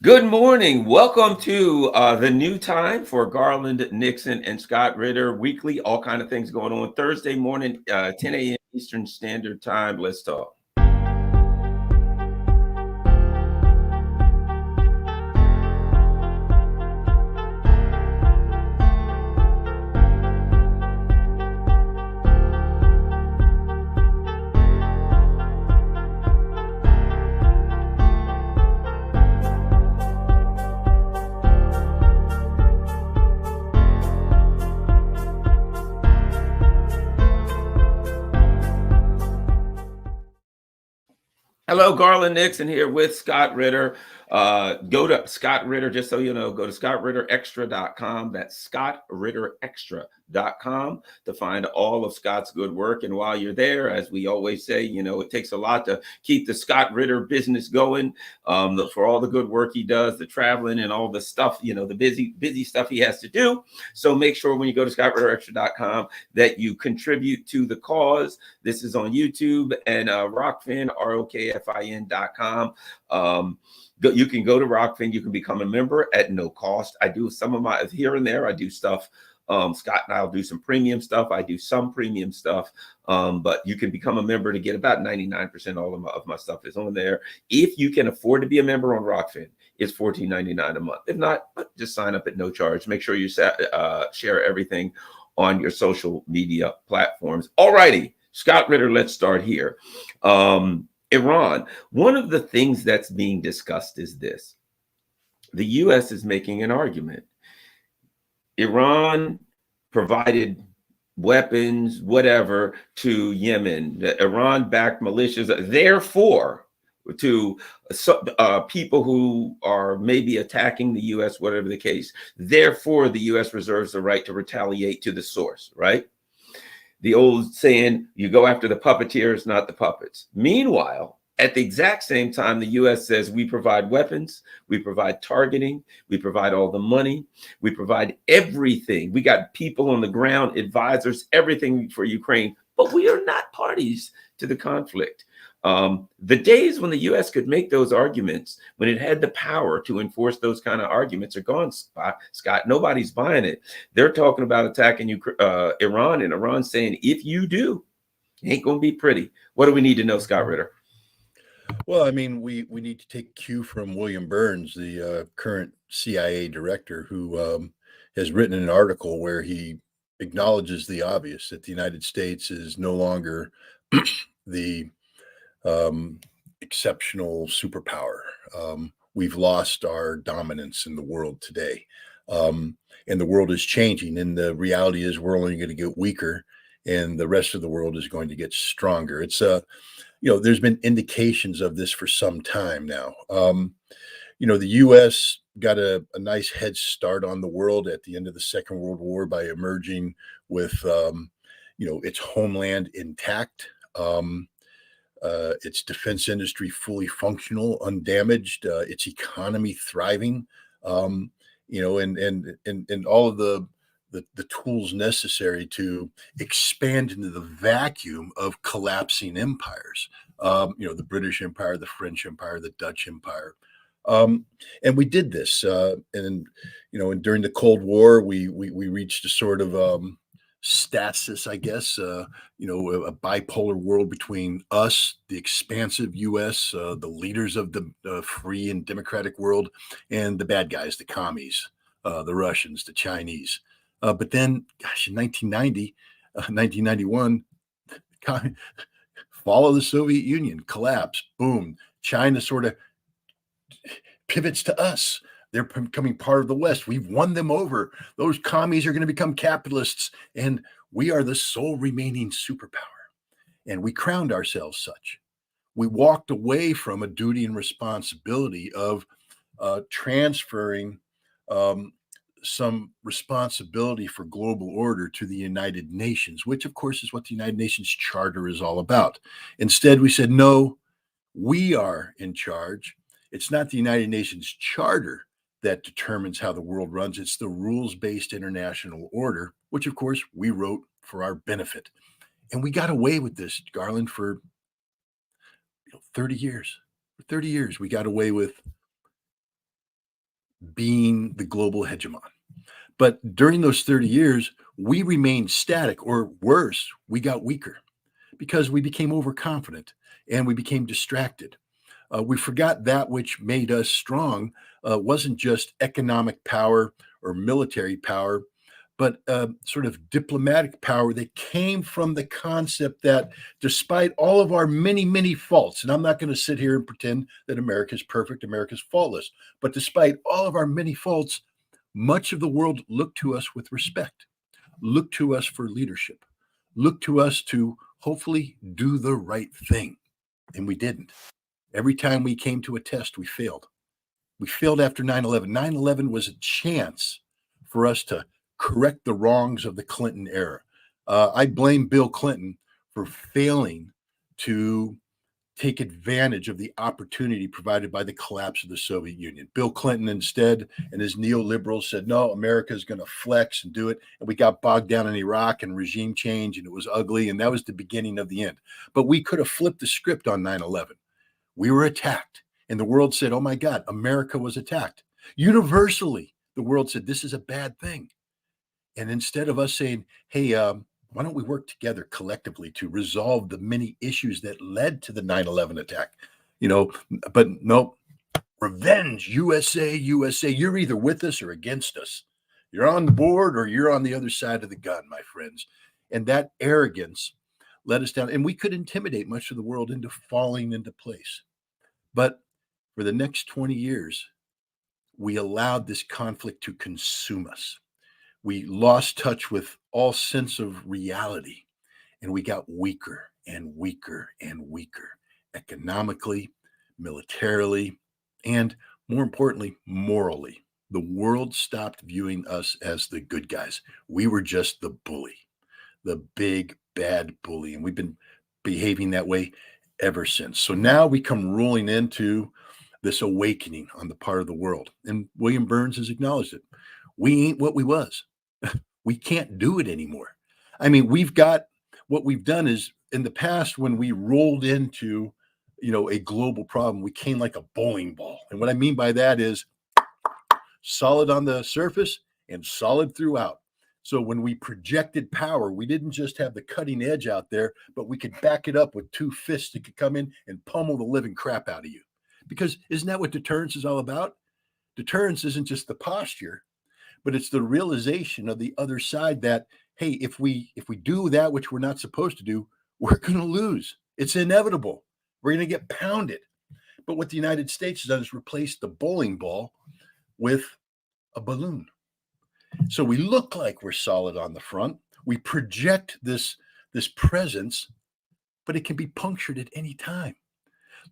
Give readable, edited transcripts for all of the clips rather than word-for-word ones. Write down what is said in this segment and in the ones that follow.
Good morning. Welcome to the new time for Garland Nixon and Scott Ritter weekly. All kind of things going on Thursday morning, 10 a.m. Eastern Standard Time. Let's talk. Hello, Garland Nixon here with Scott Ritter. Go to Scott Ritter, just so you know, go to scottritterextra.com. That's scottritterextra.com to find all of Scott's good work. And while you're there, as we always say, it takes a lot to keep the Scott Ritter business going, for all the good work he does, the traveling and all the stuff, the busy stuff he has to do. So make sure when you go to scottritterextra.com that you contribute to the cause. This is on YouTube and Rockfin, ROKFIN.com. You can go to Rockfin. You can become a member at no cost. I do some of my here and there. I do stuff. Scott and I'll do some premium stuff. I do some premium stuff, but you can become a member to get about 99%. All of my stuff is on there. If you can afford to be a member on Rockfin, it's $14.99 a month. If not, just sign up at no charge. Make sure you share everything on your social media platforms. All righty, Scott Ritter, let's start here. Iran. One of the things that's being discussed is this. The U.S. is making an argument. Iran provided weapons, whatever, to Yemen. The Iran-backed militias, therefore, to people who are maybe attacking the U.S., whatever the case. Therefore, the U.S. reserves the right to retaliate to the source, right? The old saying, you go after the puppeteers, not the puppets. Meanwhile, at the exact same time, the U.S. says we provide weapons, we provide targeting, we provide all the money, we provide everything. We got people on the ground, advisors, everything for Ukraine, but we are not parties to the conflict. The days when the U.S. could make those arguments, when it had the power to enforce those kind of arguments, are gone, Scott. Nobody's buying it. They're talking about attacking Iran, and Iran saying, if you do, it ain't going to be pretty. What do we need to know, Scott Ritter? Well, I mean, we need to take cue from William Burns, the current CIA director, who has written an article where he acknowledges the obvious, that the United States is no longer the exceptional superpower. We've lost our dominance in the world today. And the world is changing. And the reality is we're only going to get weaker and the rest of the world is going to get stronger. It's there's been indications of this for some time now. The U.S. got a nice head start on the world at the end of the Second World War by emerging with, its homeland intact. Its defense industry fully functional, undamaged, its economy thriving, and all of the tools necessary to expand into the vacuum of collapsing empires. The British Empire, the French Empire, the Dutch Empire. And we did this, and during the Cold War, we reached a sort of stasis, I guess, a bipolar world between us, the expansive U.S., the leaders of the free and democratic world, and the bad guys, the commies, the Russians, the Chinese. But then, gosh, in 1991, fall of the Soviet Union, collapse, boom. China sort of pivots to us. They're becoming part of the West. We've won them over. Those commies are going to become capitalists, and we are the sole remaining superpower. And we crowned ourselves such. We walked away from a duty and responsibility of transferring some responsibility for global order to the United Nations, which, of course, is what the United Nations Charter is all about. Instead, we said, no, we are in charge. It's not the United Nations Charter that determines how the world runs. It's the rules-based international order, which, of course, we wrote for our benefit. And we got away with this, Garland, for 30 years. For 30 years, we got away with being the global hegemon. But during those 30 years, we remained static, or worse, we got weaker because we became overconfident and we became distracted. We forgot that which made us strong wasn't just economic power or military power, but sort of diplomatic power that came from the concept that despite all of our many, many faults, and I'm not going to sit here and pretend that America's perfect, America's faultless, but despite all of our many faults, much of the world looked to us with respect, looked to us for leadership, looked to us to hopefully do the right thing. And we didn't. Every time we came to a test, we failed. We failed after 9/11. 9/11 was a chance for us to correct the wrongs of the Clinton era. I blame Bill Clinton for failing to take advantage of the opportunity provided by the collapse of the Soviet Union. Bill Clinton instead and his neoliberals said, no, America is going to flex and do it. And we got bogged down in Iraq and regime change, and it was ugly. And that was the beginning of the end. But we could have flipped the script on 9/11. We were attacked. And the world said, oh my God, America was attacked. Universally, the world said, this is a bad thing. And instead of us saying, hey, why don't we work together collectively to resolve the many issues that led to the 9/11 attack? But no, revenge, USA, USA. You're either with us or against us. You're on the board or you're on the other side of the gun, my friends. And that arrogance let us down. And we could intimidate much of the world into falling into place. But for the next 20 years, we allowed this conflict to consume us. We lost touch with all sense of reality, and we got weaker and weaker and weaker economically, militarily, and more importantly, morally. The world stopped viewing us as the good guys. We were just the bully, the big bad bully, and we've been behaving that way ever since. So now we come rolling into this awakening on the part of the world, and William Burns has acknowledged it. We ain't what we was. We can't do it anymore. I mean, what we've done is in the past, when we rolled into, a global problem, we came like a bowling ball. And what I mean by that is solid on the surface and solid throughout. So when we projected power, we didn't just have the cutting edge out there, but we could back it up with two fists that could come in and pummel the living crap out of you. Because isn't that what deterrence is all about? Deterrence isn't just the posture, but it's the realization of the other side that, hey, if we do that which we're not supposed to do, we're going to lose. It's inevitable. We're going to get pounded. But what the United States has done is replace the bowling ball with a balloon. So we look like we're solid on the front. We project this presence, but it can be punctured at any time.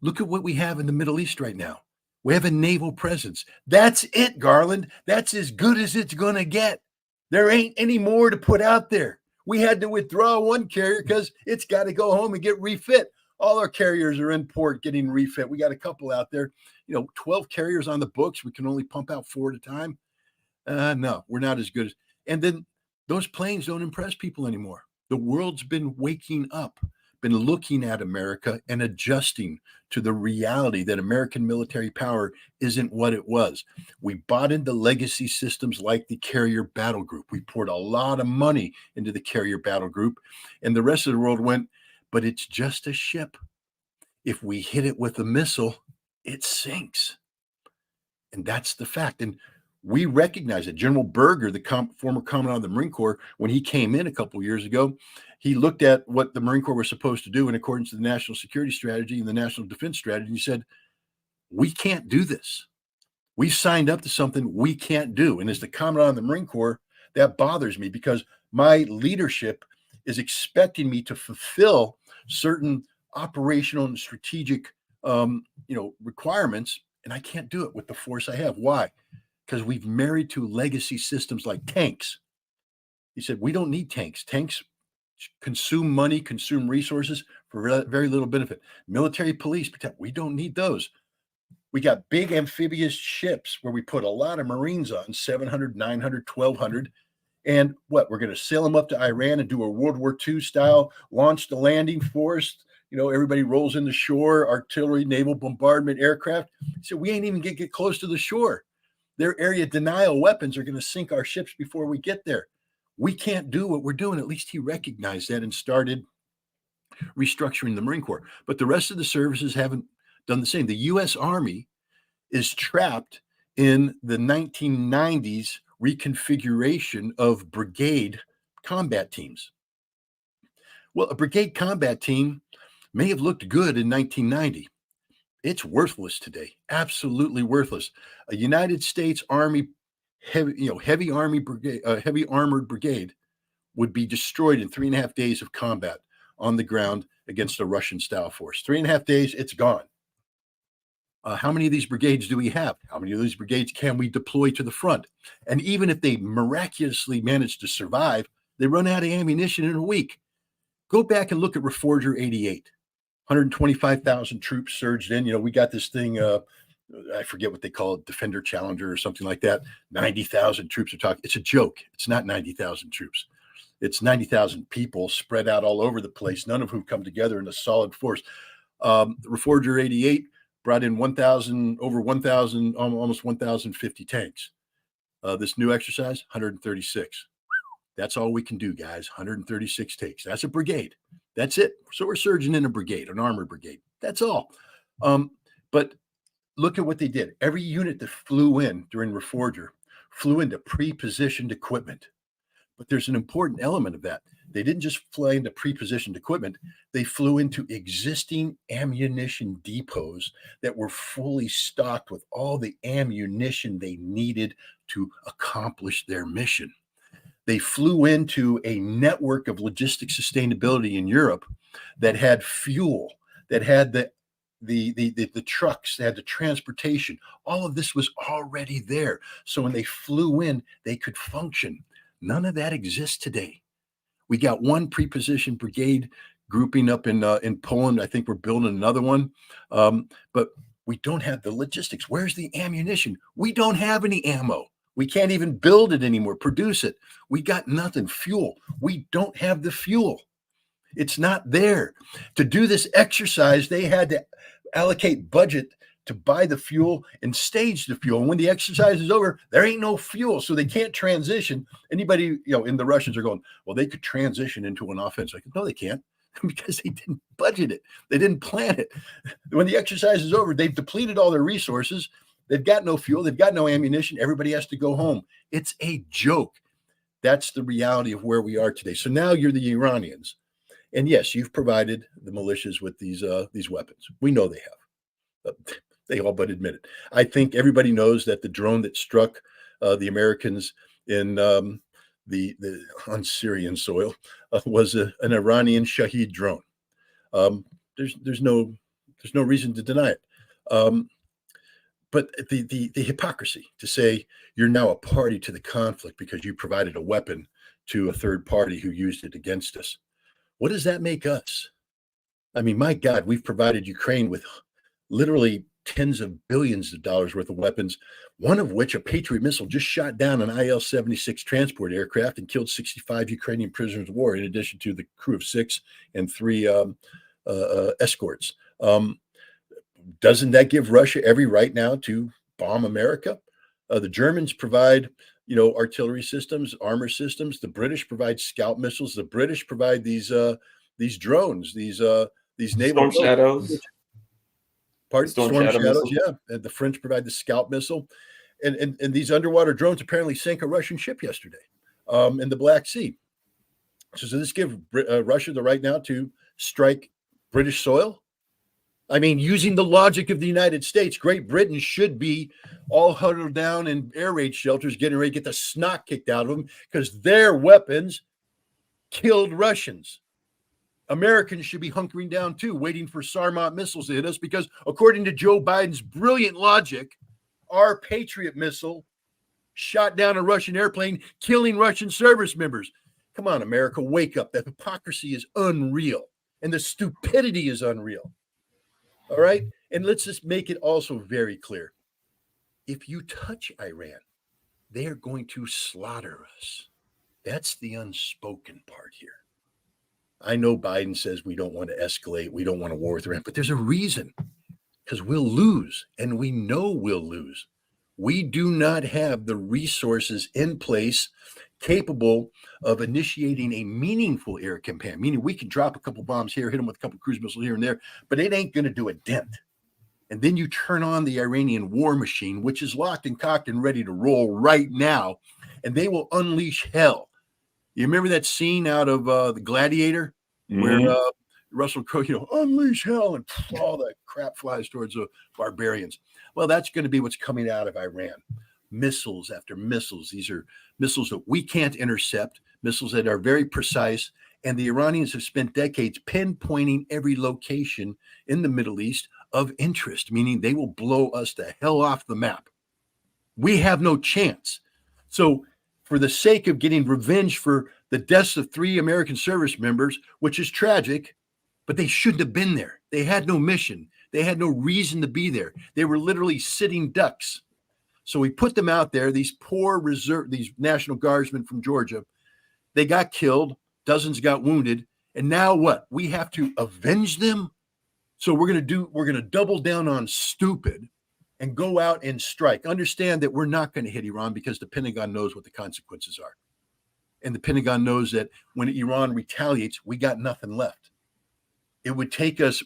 Look at what we have in the Middle East right now. We have a naval presence. That's it, Garland. That's as good as it's going to get. There ain't any more to put out there. We had to withdraw one carrier because it's got to go home and get refit. All our carriers are in port getting refit. We got a couple out there, 12 carriers on the books. We can only pump out 4 at a time. No, we're not as good as. And then those planes don't impress people anymore. The world's been waking up, been looking at America and adjusting to the reality that American military power isn't what it was. We bought into legacy systems like the carrier battle group. We poured a lot of money into the carrier battle group, and the rest of the world went, but it's just a ship. If we hit it with a missile, it sinks. And that's the fact. And we recognize it. General Berger, the former commandant of the Marine Corps, when he came in a couple of years ago, he looked at what the Marine Corps was supposed to do in accordance to the National Security Strategy and the National Defense Strategy. And he said, we can't do this. We signed up to something we can't do. And as the commandant of the Marine Corps, that bothers me because my leadership is expecting me to fulfill certain operational and strategic, requirements. And I can't do it with the force I have. Why? Because we've married to legacy systems like tanks. He said, we don't need tanks. Tanks consume money, consume resources for very little benefit. Military police, we don't need those. We got big amphibious ships where we put a lot of Marines on, 700, 900, 1,200. And we're going to sail them up to Iran and do a World War II style, launch the landing force. Everybody rolls in the shore, artillery, naval bombardment, aircraft. So we ain't even get close to the shore. Their area denial weapons are going to sink our ships before we get there. We can't do what we're doing. At least he recognized that and started restructuring the Marine Corps. But the rest of the services haven't done the same. The U.S. Army is trapped in the 1990s reconfiguration of brigade combat teams. Well, a brigade combat team may have looked good in 1990. It's worthless today. Absolutely worthless. A United States Army heavy armored brigade would be destroyed in 3.5 days of combat on the ground against a Russian style force. 3.5 days, it's gone. How many of these brigades do we have? How many of these brigades can we deploy to the front? And even if they miraculously manage to survive, they run out of ammunition in a week. Go back and look at Reforger 88. 125,000 troops surged in. We got this thing, I forget what they call it, Defender Challenger or something like that. 90,000 troops are talking. It's a joke. It's not 90,000 troops. It's 90,000 people spread out all over the place, none of whom come together in a solid force. Reforger 88 brought in almost 1,050 tanks. This new exercise, 136. That's all we can do, guys. 136 takes. That's a brigade. That's it. So we're surging in a brigade, an armored brigade. That's all. But look at what they did. Every unit that flew in during Reforger flew into pre-positioned equipment. But there's an important element of that. They didn't just fly into pre-positioned equipment. They flew into existing ammunition depots that were fully stocked with all the ammunition they needed to accomplish their mission. They flew into a network of logistic sustainability in Europe that had fuel, that had the trucks, they had the transportation. All of this was already there. So when they flew in, they could function. None of that exists today. We got one pre-positioned brigade grouping up in Poland. I think we're building another one, but we don't have the logistics. Where's the ammunition? We don't have any ammo. We can't even build it anymore, produce it. We got nothing. Fuel. We don't have the fuel. It's not there. To do this exercise, they had to allocate budget to buy the fuel and stage the fuel. And when the exercise is over, there ain't no fuel, so they can't transition. Anybody, in the Russians are going, well, they could transition into an offense. Like, no, they can't, because they didn't budget it. They didn't plan it. When the exercise is over, they've depleted all their resources. They've got no fuel. They've got no ammunition. Everybody has to go home. It's a joke. That's the reality of where we are today. So now you're the Iranians. And yes, you've provided the militias with these weapons. We know they have. They all but admit it. I think everybody knows that the drone that struck the Americans in on Syrian soil was an Iranian Shahed drone. There's no reason to deny it. But the hypocrisy to say you're now a party to the conflict because you provided a weapon to a third party who used it against us. What does that make us? I mean, my God, we've provided Ukraine with literally tens of billions of dollars worth of weapons, one of which, a Patriot missile, just shot down an Il-76 transport aircraft and killed 65 Ukrainian prisoners of war, in addition to the crew of 6 and 3 escorts. Doesn't that give Russia every right now to bomb America? The Germans provide, artillery systems, armor systems. The British provide scout missiles. The British provide these drones, these naval Storm Shadows. Storm Shadows, yeah. And the French provide the Scout missile, and these underwater drones apparently sank a Russian ship yesterday in the Black Sea. So does this give Russia the right now to strike British soil? I mean, using the logic of the United States, Great Britain should be all huddled down in air raid shelters, getting ready to get the snot kicked out of them because their weapons killed Russians. Americans should be hunkering down too, waiting for Sarmat missiles to hit us because, according to Joe Biden's brilliant logic, our Patriot missile shot down a Russian airplane, killing Russian service members. Come on, America, wake up. The hypocrisy is unreal, and the stupidity is unreal. All right? And let's just make it also very clear. If you touch Iran, they are going to slaughter us. That's the unspoken part here. I know Biden says we don't want to escalate. We don't want a war with Iran, but there's a reason, because we'll lose, and we know we'll lose. We do not have the resources in place capable of initiating a meaningful air campaign, meaning we can drop a couple bombs here, hit them with a couple cruise missiles here and there, but it ain't going to do a dent. And then you turn on the Iranian war machine, which is locked and cocked and ready to roll right now, and they will unleash hell. You remember that scene out of The Gladiator where Russell Crowe, unleash hell, and all that crap flies towards the barbarians. Well, that's going to be what's coming out of Iran. Missiles after missiles. These are missiles that we can't intercept, missiles that are very precise. And the Iranians have spent decades pinpointing every location in the Middle East of interest, meaning they will blow us the hell off the map. We have no chance. So for the sake of getting revenge for the deaths of 3 American service members, which is tragic, but they shouldn't have been there. They had no mission. They had no reason to be there. They were literally sitting ducks. So we put them out there, these poor these National Guardsmen from Georgia. They got killed. Dozens got wounded. And now what? We have to avenge them? So we're going to double down on stupid and go out and strike. Understand that we're not going to hit Iran because the Pentagon knows what the consequences are. And the Pentagon knows that when Iran retaliates, we got nothing left. It would take us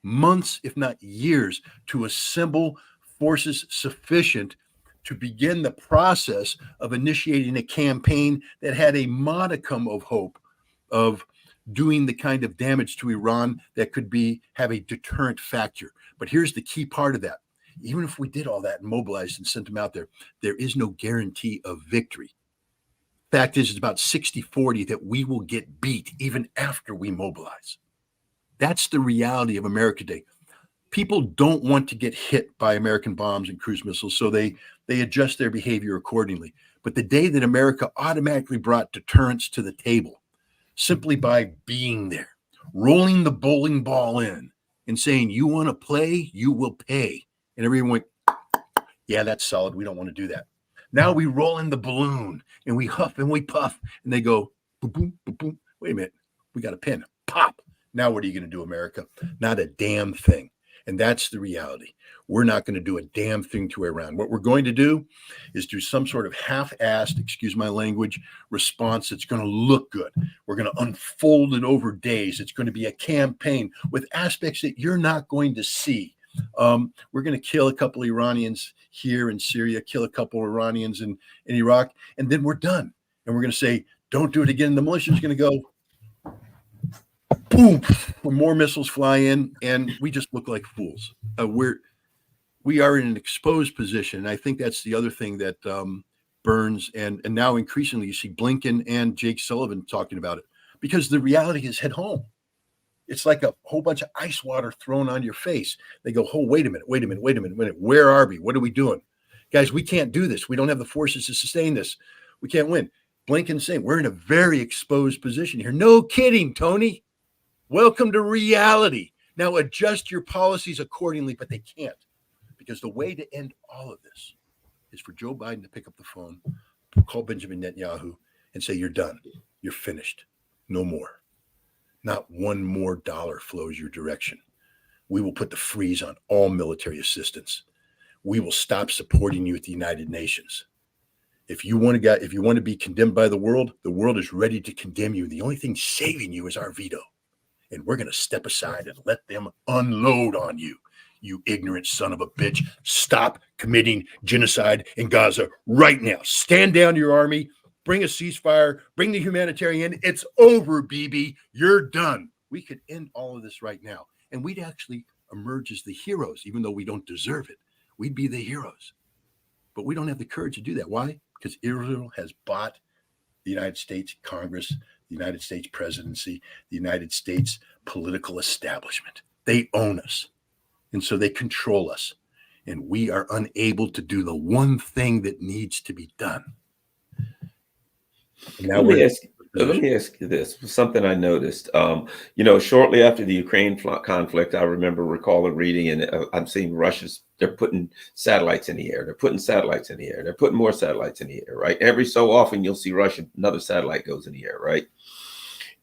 months, if not years, to assemble forces sufficient to begin the process of initiating a campaign that had a modicum of hope of doing the kind of damage to Iran that could have a deterrent factor. But here's the key part of that. Even if we did all that and mobilized and sent them out there, there is no guarantee of victory. Fact is, it's about 60-40 that we will get beat even after we mobilize. That's the reality of America today. People don't want to get hit by American bombs and cruise missiles, so they adjust their behavior accordingly. But the day that America automatically brought deterrence to the table, simply by being there, rolling the bowling ball in and saying, you want to play, you will pay. And everyone went, yeah, that's solid. We don't want to do that. Now we roll in the balloon and we huff and we puff and they go, boom, boom, boom, boom. Wait a minute. We got a pin. Pop. Now what are you going to do, America? Not a damn thing. And that's the reality. We're not going to do a damn thing to Iran. What we're going to do is do some sort of half-assed, excuse my language, response that's going to look good. We're going to unfold it over days. It's going to be a campaign with aspects that you're not going to see. We're going to kill a couple of Iranians here in Syria, kill a couple of Iranians in Iraq, and then we're done. And we're going to say, don't do it again. The militia is going to go, boom, when more missiles fly in, and we just look like fools. We are in an exposed position. And I think that's the other thing that burns. And now increasingly you see Blinken and Jake Sullivan talking about it, because the reality is head home. It's like a whole bunch of ice water thrown on your face. They go, oh, wait a minute. Where are we? What are we doing? Guys, we can't do this. We don't have the forces to sustain this. We can't win. Blinken's saying we're in a very exposed position here. No kidding, Tony. Welcome to reality. Now adjust your policies accordingly, but they can't, because the way to end all of this is for Joe Biden to pick up the phone, call Benjamin Netanyahu and say, you're done. You're finished. No more. Not one more dollar flows your direction. We will put the freeze on all military assistance. We will stop supporting you at the United Nations. If you want to be condemned by the world is ready to condemn you. The only thing saving you is our veto. And we're going to step aside and let them unload on you, you ignorant son of a bitch. Stop committing genocide in Gaza right now. Stand down to your army. Bring a ceasefire. Bring the humanitarian. It's over, Bibi. You're done. We could end all of this right now. And we'd actually emerge as the heroes, even though we don't deserve it. We'd be the heroes. But we don't have the courage to do that. Why? Because Israel has bought the United States Congress, the United States presidency, the United States political establishment. They own us. And so they control us. And we are unable to do the one thing that needs to be done. Now let me ask you this, something I noticed. Shortly after the Ukraine conflict, I recall reading, and I'm seeing they're putting satellites in the air. They're putting satellites in the air. They're putting more satellites in the air, right? Every so often you'll see another satellite goes in the air, right?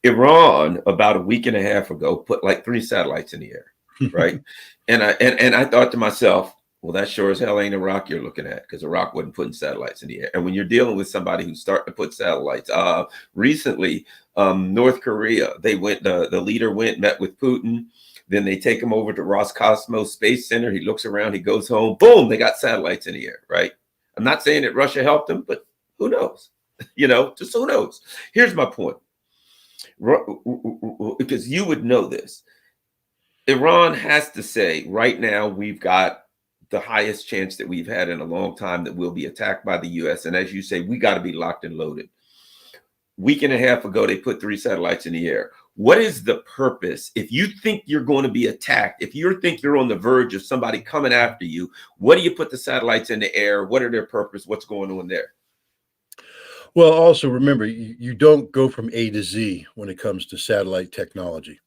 Iran, about a week and a half ago, put like 3 satellites in the air, right? And I thought to myself, Well, that sure as hell ain't Iraq you're looking at, because Iraq wasn't putting satellites in the air. And when you're dealing with somebody who's starting to put satellites, recently, North Korea, they went, the leader went, met with Putin. Then they take him over to Roscosmos Space Center. He looks around, he goes home, boom, they got satellites in the air, right? I'm not saying that Russia helped them, but who knows? Just who knows? Here's my point. Because you would know this. Iran has to say right now we've got the highest chance that we've had in a long time that we'll be attacked by the US. And as you say, we got to be locked and loaded. Week and a half ago, they put 3 satellites in the air. What is the purpose? If you think you're going to be attacked, if you think you're on the verge of somebody coming after you, what do you put the satellites in the air? What are their purpose? What's going on there? Well, also remember, you don't go from A to Z when it comes to satellite technology.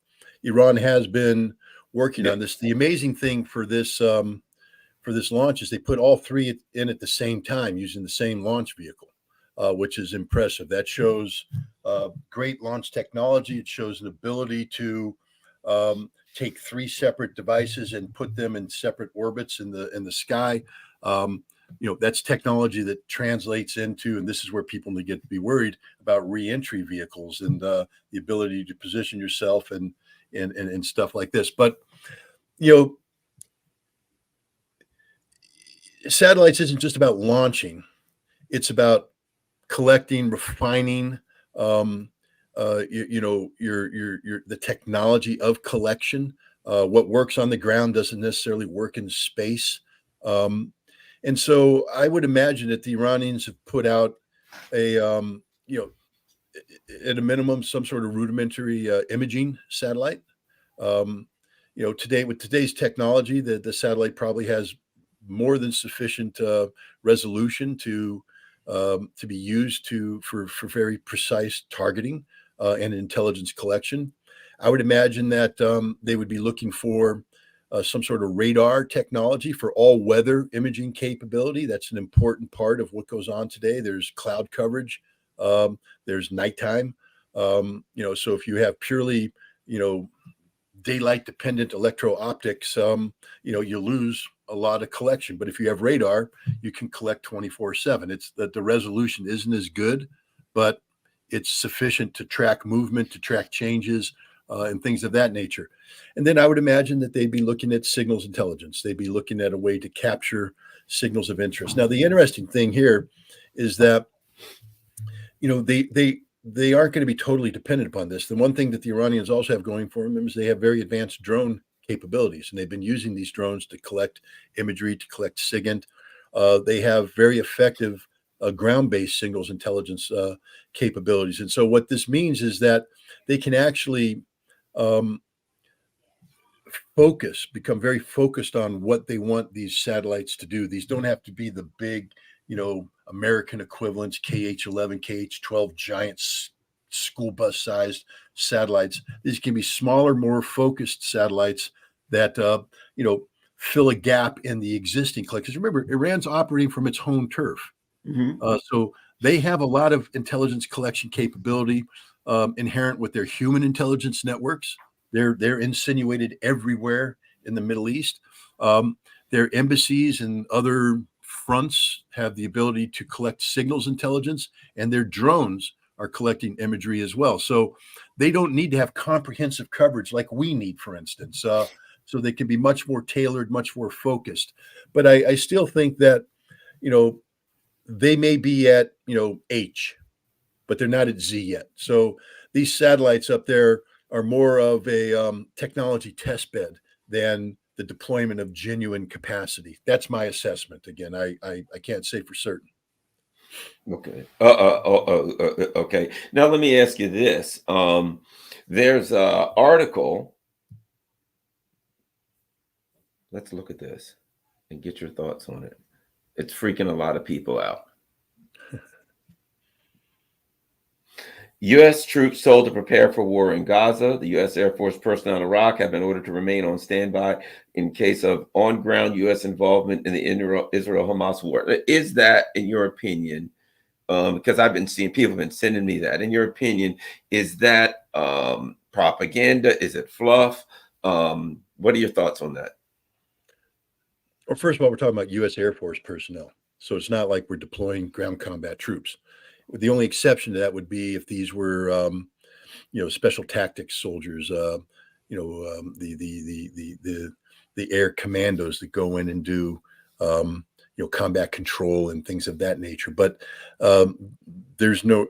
Iran has been working on this. The amazing thing for this launch is they put all 3 in at the same time using the same launch vehicle, which is impressive. That shows great launch technology. It shows an ability to take 3 separate devices and put them in separate orbits in the sky. That's technology that translates into, and this is where people get to be worried about re-entry vehicles and the ability to position yourself and stuff like this. But satellites isn't just about launching; it's about collecting, refining, your the technology of collection. What works on the ground doesn't necessarily work in space. And so I would imagine that the Iranians have put out at a minimum, some sort of rudimentary imaging satellite. Today with today's technology, the satellite probably has more than sufficient resolution to be used for very precise targeting and intelligence collection. I would imagine that they would be looking for some sort of radar technology for all weather imaging capability. That's an important part of what goes on today. There's cloud coverage. There's nighttime. So if you have purely, daylight dependent electro optics, you lose a lot of collection. But if you have radar, you can collect 24/7. It's that the resolution isn't as good, but it's sufficient to track movement, to track changes, and things of that nature. And then I would imagine that they'd be looking at signals intelligence. They'd be looking at a way to capture signals of interest. Now, the interesting thing here is that, they aren't going to be totally dependent upon this. The one thing that the Iranians also have going for them is they have very advanced drone capabilities, and they've been using these drones to collect imagery, to collect SIGINT. They have very effective ground-based signals intelligence capabilities. And so what this means is that they can actually become very focused on what they want these satellites to do. These don't have to be the big, American equivalents, KH-11, KH-12 giant school bus sized satellites. These can be smaller, more focused satellites that, fill a gap in the existing collections. Remember, Iran's operating from its home turf. Mm-hmm. So they have a lot of intelligence collection capability inherent with their human intelligence networks. They're insinuated everywhere in the Middle East. Their embassies and other fronts have the ability to collect signals intelligence, and their drones are collecting imagery as well. So they don't need to have comprehensive coverage like we need, for instance. So they can be much more tailored, much more focused. But I still think that, they may be at, H, but they're not at Z yet. So these satellites up there are more of a technology test bed than the deployment of genuine capacity. That's my assessment. Again, I can't say for certain. Okay. Okay. Now let me ask you this. There's an article. Let's look at this and get your thoughts on it. It's freaking a lot of people out. U.S. troops told to prepare for war in Gaza. The U.S. Air Force personnel in Iraq have been ordered to remain on standby in case of on-ground U.S. involvement in the Israel-Hamas war. Is that, in your opinion, because I've been seeing people have been sending me that, in your opinion, is that propaganda? Is it fluff? What are your thoughts on that? Well, first of all, we're talking about U.S. Air Force personnel. So it's not like we're deploying ground combat troops. The only exception to that would be if these were, special tactics soldiers, the air commandos that go in and do, combat control and things of that nature. But there's no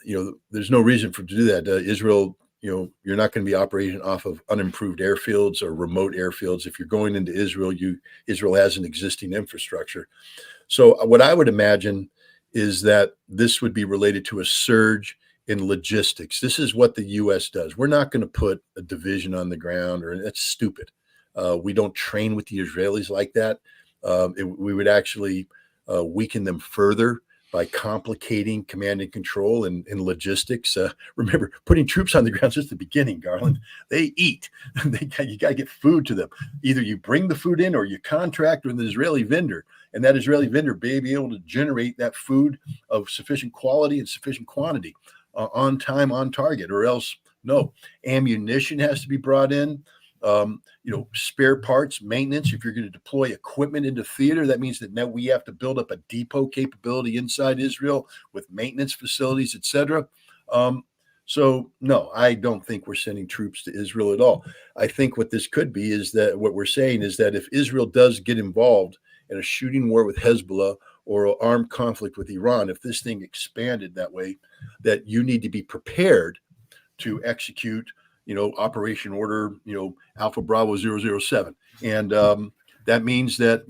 reason for to do that. Israel, you're not going to be operating off of unimproved airfields or remote airfields. If you're going into Israel, Israel has an existing infrastructure. So what I would imagine is that this would be related to a surge in logistics. This is what the U.S. does. We're not going to put a division on the ground, or that's stupid. We don't train with the Israelis like that. We would actually weaken them further by complicating command and control and logistics. Remember, putting troops on the ground is just the beginning, Garland. They eat. You got to get food to them. Either you bring the food in or you contract with an Israeli vendor, and that Israeli vendor may be able to generate that food of sufficient quality and sufficient quantity on time, on target, or else no. Ammunition has to be brought in. Spare parts, maintenance. If you're going to deploy equipment into theater, that means that now we have to build up a depot capability inside Israel with maintenance facilities, etc. So no, I don't think we're sending troops to Israel at all. I think what this could be is that what we're saying is that if Israel does get involved in a shooting war with Hezbollah or an armed conflict with Iran, if this thing expanded that way, that you need to be prepared to execute Operation Order, Alpha Bravo 007. And that means that,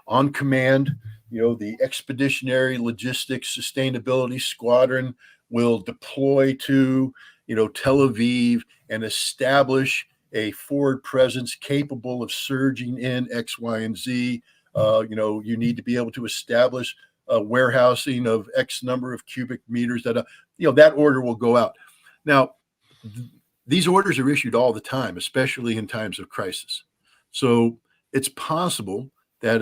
on command, the Expeditionary Logistics Sustainability Squadron will deploy to, Tel Aviv and establish a forward presence capable of surging in X, Y, and Z. You need to be able to establish a warehousing of X number of cubic meters that, that order will go out. Now, these orders are issued all the time, especially in times of crisis. So it's possible that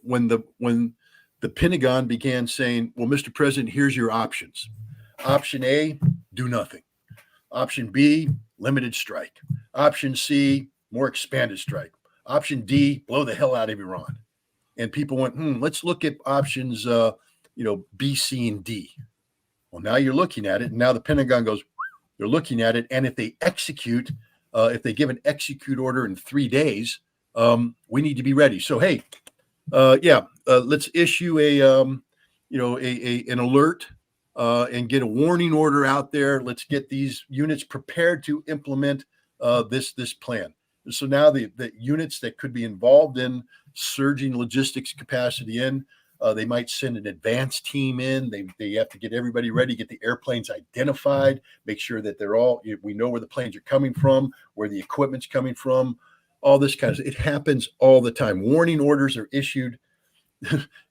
when the Pentagon began saying, well, Mr. President, here's your options. Option A, do nothing. Option B, limited strike. Option C, more expanded strike. Option D, blow the hell out of Iran. And people went, let's look at options, B, C, and D. Well, now you're looking at it. And now the Pentagon goes, they're looking at it. And if they execute, if they give an execute order in 3 days, we need to be ready. So, hey, let's issue an alert and get a warning order out there. Let's get these units prepared to implement this plan. And so now the units that could be involved in surging logistics capacity they might send an advance team in. They have to get everybody ready, get the airplanes identified, make sure that we know where the planes are coming from, where the equipment's coming from, all this kind of stuff. It happens all the time. Warning orders are issued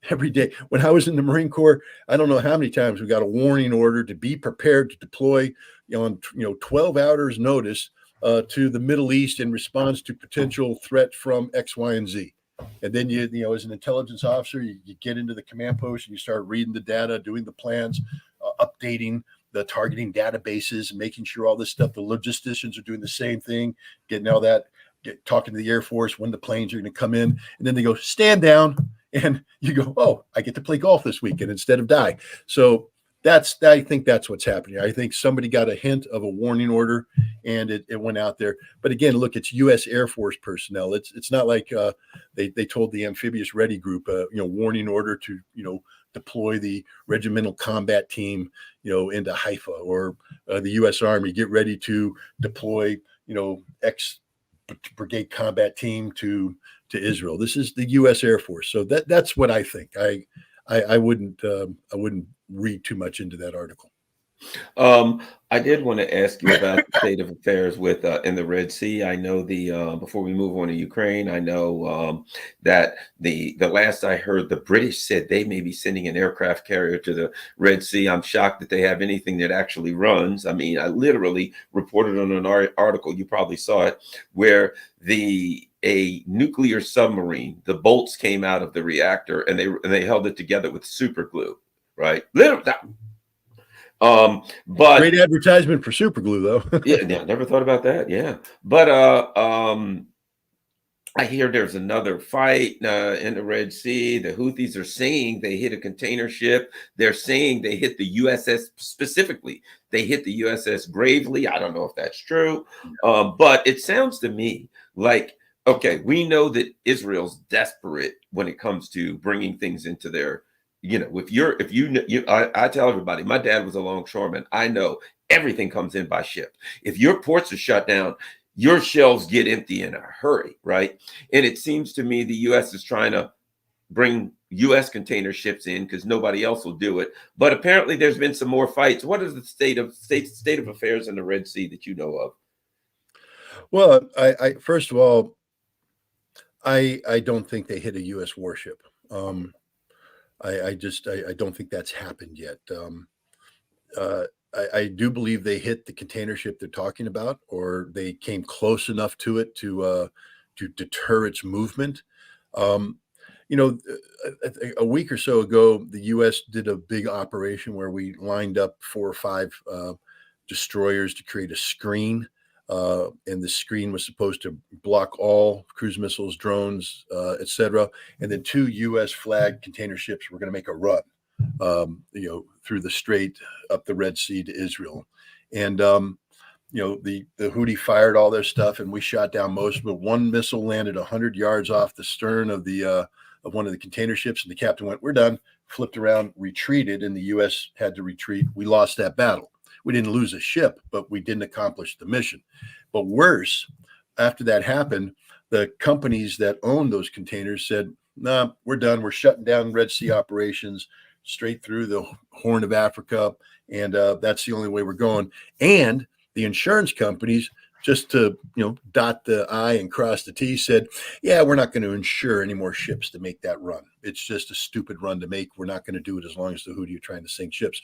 every day. When I was in the Marine Corps, I don't know how many times we got a warning order to be prepared to deploy on 12 hours notice to the Middle East in response to potential threat from X, Y, and Z. And then you as an intelligence officer, you get into the command post and you start reading the data, doing the plans, updating the targeting databases, making sure all this stuff. The logisticians are doing the same thing, getting all that, talking to the Air Force when the planes are going to come in, and then they go stand down, and you go, oh, I get to play golf this weekend instead of die. So I think that's what's happening. I think somebody got a hint of a warning order and it went out there. But again, look, it's U.S. Air Force personnel. It's not like they told the amphibious ready group, warning order to, deploy the regimental combat team, into Haifa, or the U.S. Army, get ready to deploy, X brigade combat team to Israel. This is the U.S. Air Force. So that's what I think. I wouldn't read too much into that article. I did want to ask you about the state of affairs with in the Red Sea. I know before we move on to Ukraine, I know that the last I heard, the British said they may be sending an aircraft carrier to the Red Sea. I'm shocked that they have anything that actually runs. I mean, I literally reported on an article, you probably saw it, where a nuclear submarine, the bolts came out of the reactor and they held it together with super glue, right? Literally. But great advertisement for super glue, though. yeah, never thought about that. Yeah, but I hear there's another fight in the Red Sea. The Houthis are saying they hit a container ship. They're saying they hit the USS specifically. They hit the USS Gravely. I don't know if that's true, but it sounds to me like, okay, we know that Israel's desperate when it comes to bringing things into their, I tell everybody, my dad was a longshoreman. I know everything comes in by ship. If your ports are shut down, your shelves get empty in a hurry, right? And it seems to me the U.S. is trying to bring U.S. container ships in because nobody else will do it. But apparently, there's been some more fights. What is the state of affairs in the Red Sea that you know of? Well, I first of all, I don't think they hit a U.S. warship. I don't think that's happened yet. I do believe they hit the container ship they're talking about, or they came close enough to it to deter its movement. Um, a week or so ago, the U.S. did a big operation where we lined up 4 or 5 destroyers to create a screen, and the screen was supposed to block all cruise missiles, drones, etc. And then 2 U.S. flagged container ships were going to make a run, through the strait up the Red Sea to Israel. And the Houthi fired all their stuff, and we shot down most. But one missile landed 100 yards off the stern of the of one of the container ships, and the captain went, "We're done." Flipped around, retreated, and the U.S. had to retreat. We lost that battle. We didn't lose a ship, but we didn't accomplish the mission. But worse, after that happened, the companies that owned those containers said, "Nah, we're done. We're shutting down Red Sea operations straight through the Horn of Africa, and that's the only way we're going." And the insurance companies, just to dot the I and cross the T, said, "Yeah, we're not going to insure any more ships to make that run. It's just a stupid run to make. We're not going to do it as long as the Houthi are trying to sink ships."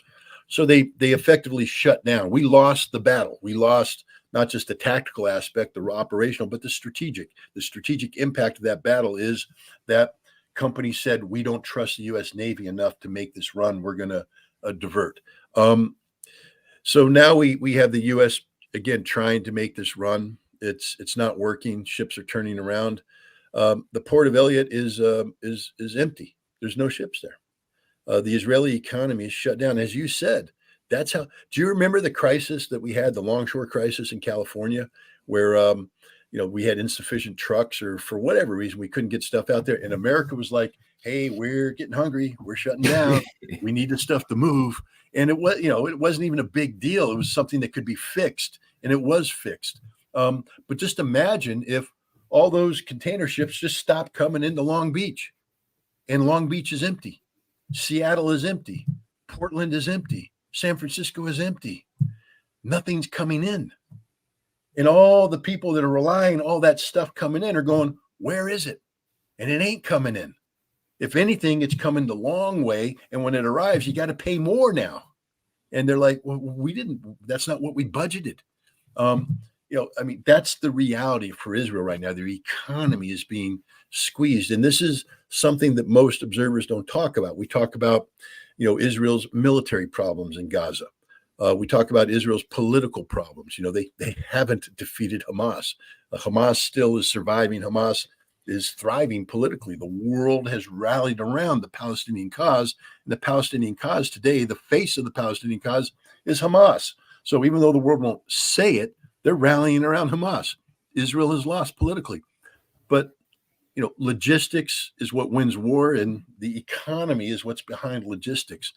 So they effectively shut down. We lost the battle. We lost not just the tactical aspect, the operational, but the strategic. The strategic impact of that battle is that company said, "We don't trust the U.S. Navy enough to make this run. We're going to divert." So now we have the U.S. again trying to make this run. It's not working. Ships are turning around. The port of Elliott is empty. There's no ships there. The Israeli economy is shut down, as you said. That's how. Do you remember the crisis that we had, the longshore crisis in California, where we had insufficient trucks, or for whatever reason we couldn't get stuff out there, and America was like, "Hey, we're getting hungry. We're shutting down. We need the stuff to move." And it was, it wasn't even a big deal. It was something that could be fixed, and it was fixed. But just imagine if all those container ships just stopped coming into Long Beach, and Long Beach is empty. Seattle is empty. Portland is empty. San Francisco is empty. Nothing's coming in. And all the people that are relying all that stuff coming in are going, "Where is it?" And it ain't coming in. If anything, it's coming the long way. And when it arrives, you got to pay more now. And they're like, "Well, that's not what we budgeted." That's the reality for Israel right now. Their economy is being squeezed. And this is something that most observers don't talk about. We talk about, Israel's military problems in Gaza. We talk about Israel's political problems. They haven't defeated Hamas. Hamas still is surviving. Hamas is thriving politically. The world has rallied around the Palestinian cause. And the Palestinian cause today, the face of the Palestinian cause is Hamas. So even though the world won't say it, they're rallying around Hamas. Israel has lost politically. But, logistics is what wins war, and the economy is what's behind logistics.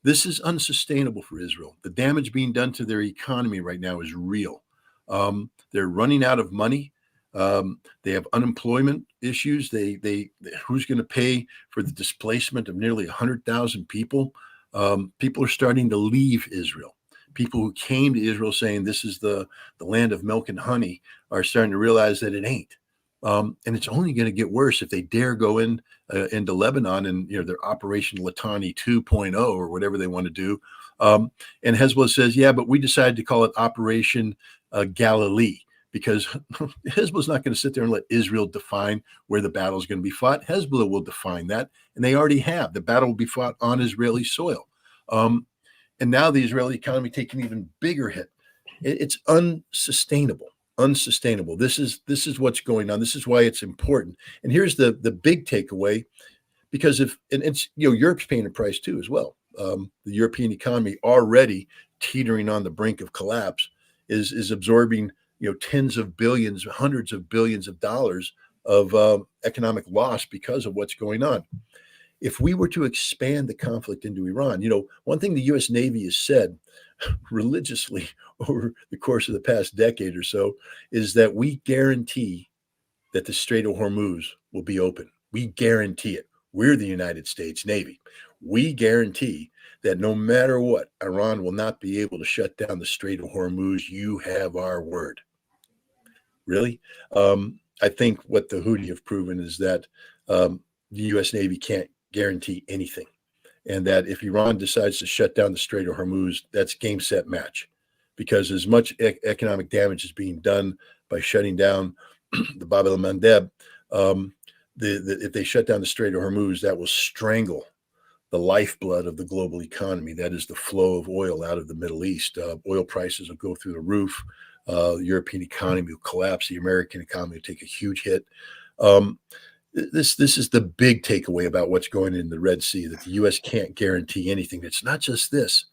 This is unsustainable for Israel. The damage being done to their economy right now is real. They're running out of money. They have unemployment issues. Who's going to pay for the displacement of nearly 100,000 people? People are starting to leave Israel. People who came to Israel saying this is the land of milk and honey are starting to realize that it ain't. And it's only going to get worse if they dare go into Lebanon and their Operation Litani 2.0 or whatever they want to do. And Hezbollah says, "Yeah, but we decided to call it Operation Galilee." Because Hezbollah's not going to sit there and let Israel define where the battle is going to be fought. Hezbollah will define that, and they already have. The battle will be fought on Israeli soil. And now the Israeli economy taking an even bigger hit. It's unsustainable. unsustainable. This is what's going on. This is why it's important. And here's the big takeaway, because if and it's Europe's paying a price too as well. The European economy, already teetering on the brink of collapse, is absorbing tens of billions, hundreds of billions of dollars of economic loss because of what's going on. If we were to expand the conflict into Iran, one thing the U.S. Navy has said religiously over the course of the past decade or so is that we guarantee that the Strait of Hormuz will be open. We guarantee it. We're the United States Navy. We guarantee that no matter what, Iran will not be able to shut down the Strait of Hormuz. You have our word. Really? I think what the Houthi have proven is that the U.S. Navy can't guarantee anything. And that if Iran decides to shut down the Strait of Hormuz, that's game, set, match. Because as much economic damage is being done by shutting down the Bab el-Mandeb, if they shut down the Strait of Hormuz, that will strangle the lifeblood of the global economy. That is the flow of oil out of the Middle East. Oil prices will go through the roof. The European economy will collapse. The American economy will take a huge hit. This is the big takeaway about what's going in the Red Sea, that the U.S. can't guarantee anything. It's not just this.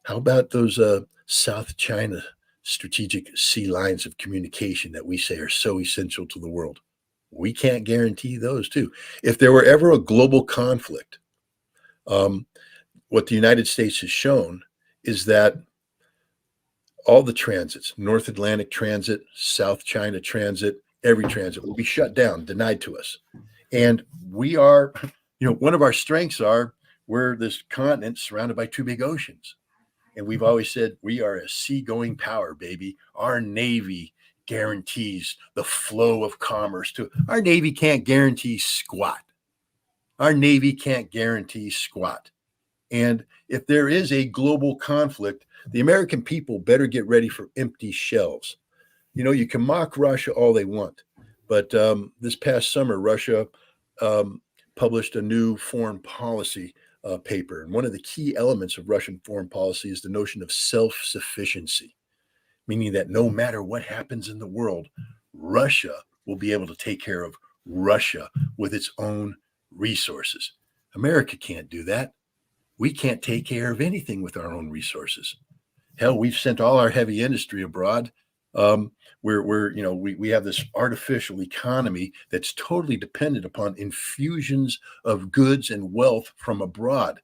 How about those South China strategic sea lines of communication that we say are so essential to the world? We can't guarantee those too. If there were ever a global conflict, what the United States has shown is that all the transits, North Atlantic transit, South China transit, every transit will be shut down, denied to us. And we are, one of our strengths are we're this continent surrounded by two big oceans. And we've always said we are a seagoing power, baby. Our Navy guarantees the flow of commerce to our Navy can't guarantee squat. Our Navy can't guarantee squat. And if there is a global conflict, the American people better get ready for empty shelves. You can mock Russia all they want, but this past summer, Russia published a new foreign policy paper. And one of the key elements of Russian foreign policy is the notion of self-sufficiency, meaning that no matter what happens in the world, Russia will be able to take care of Russia with its own resources. America can't do that. We can't take care of anything with our own resources. Hell, we've sent all our heavy industry abroad. We have this artificial economy that's totally dependent upon infusions of goods and wealth from abroad,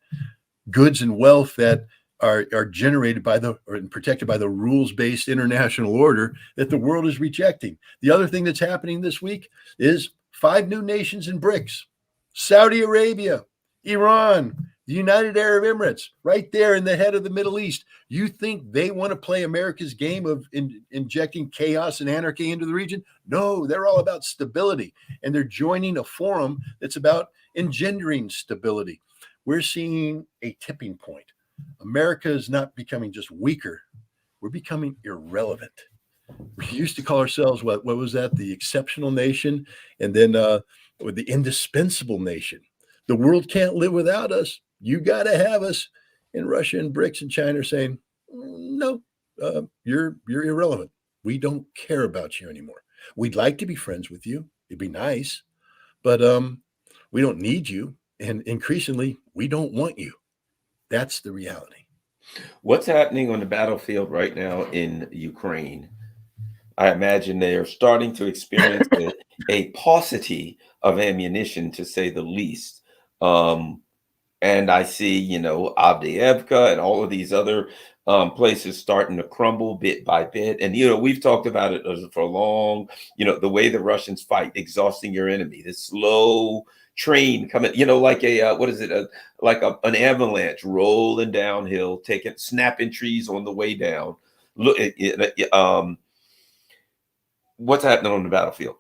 goods and wealth that are generated by and protected by the rules-based international order that the world is rejecting. The other thing that's happening this week is 5 new nations in BRICS: Saudi Arabia, Iran, the United Arab Emirates, right there in the head of the Middle East. You think they want to play America's game of injecting chaos and anarchy into the region? No, they're all about stability. And they're joining a forum that's about engendering stability. We're seeing a tipping point. America is not becoming just weaker. We're becoming irrelevant. We used to call ourselves, what was that? The exceptional nation. And then with the indispensable nation. The world can't live without us. You got to have us. And Russia and BRICS and China are saying, no, you're irrelevant. We don't care about you anymore. We'd like to be friends with you. It'd be nice, but we don't need you. And increasingly, we don't want you. That's the reality. What's happening on the battlefield right now in Ukraine? I imagine they are starting to experience a paucity of ammunition, to say the least. And I see, Avdiivka and all of these other places starting to crumble bit by bit. And, we've talked about it for long, the way the Russians fight, exhausting your enemy, this slow train coming, like an avalanche rolling downhill, snapping trees on the way down. Look, what's happening on the battlefield?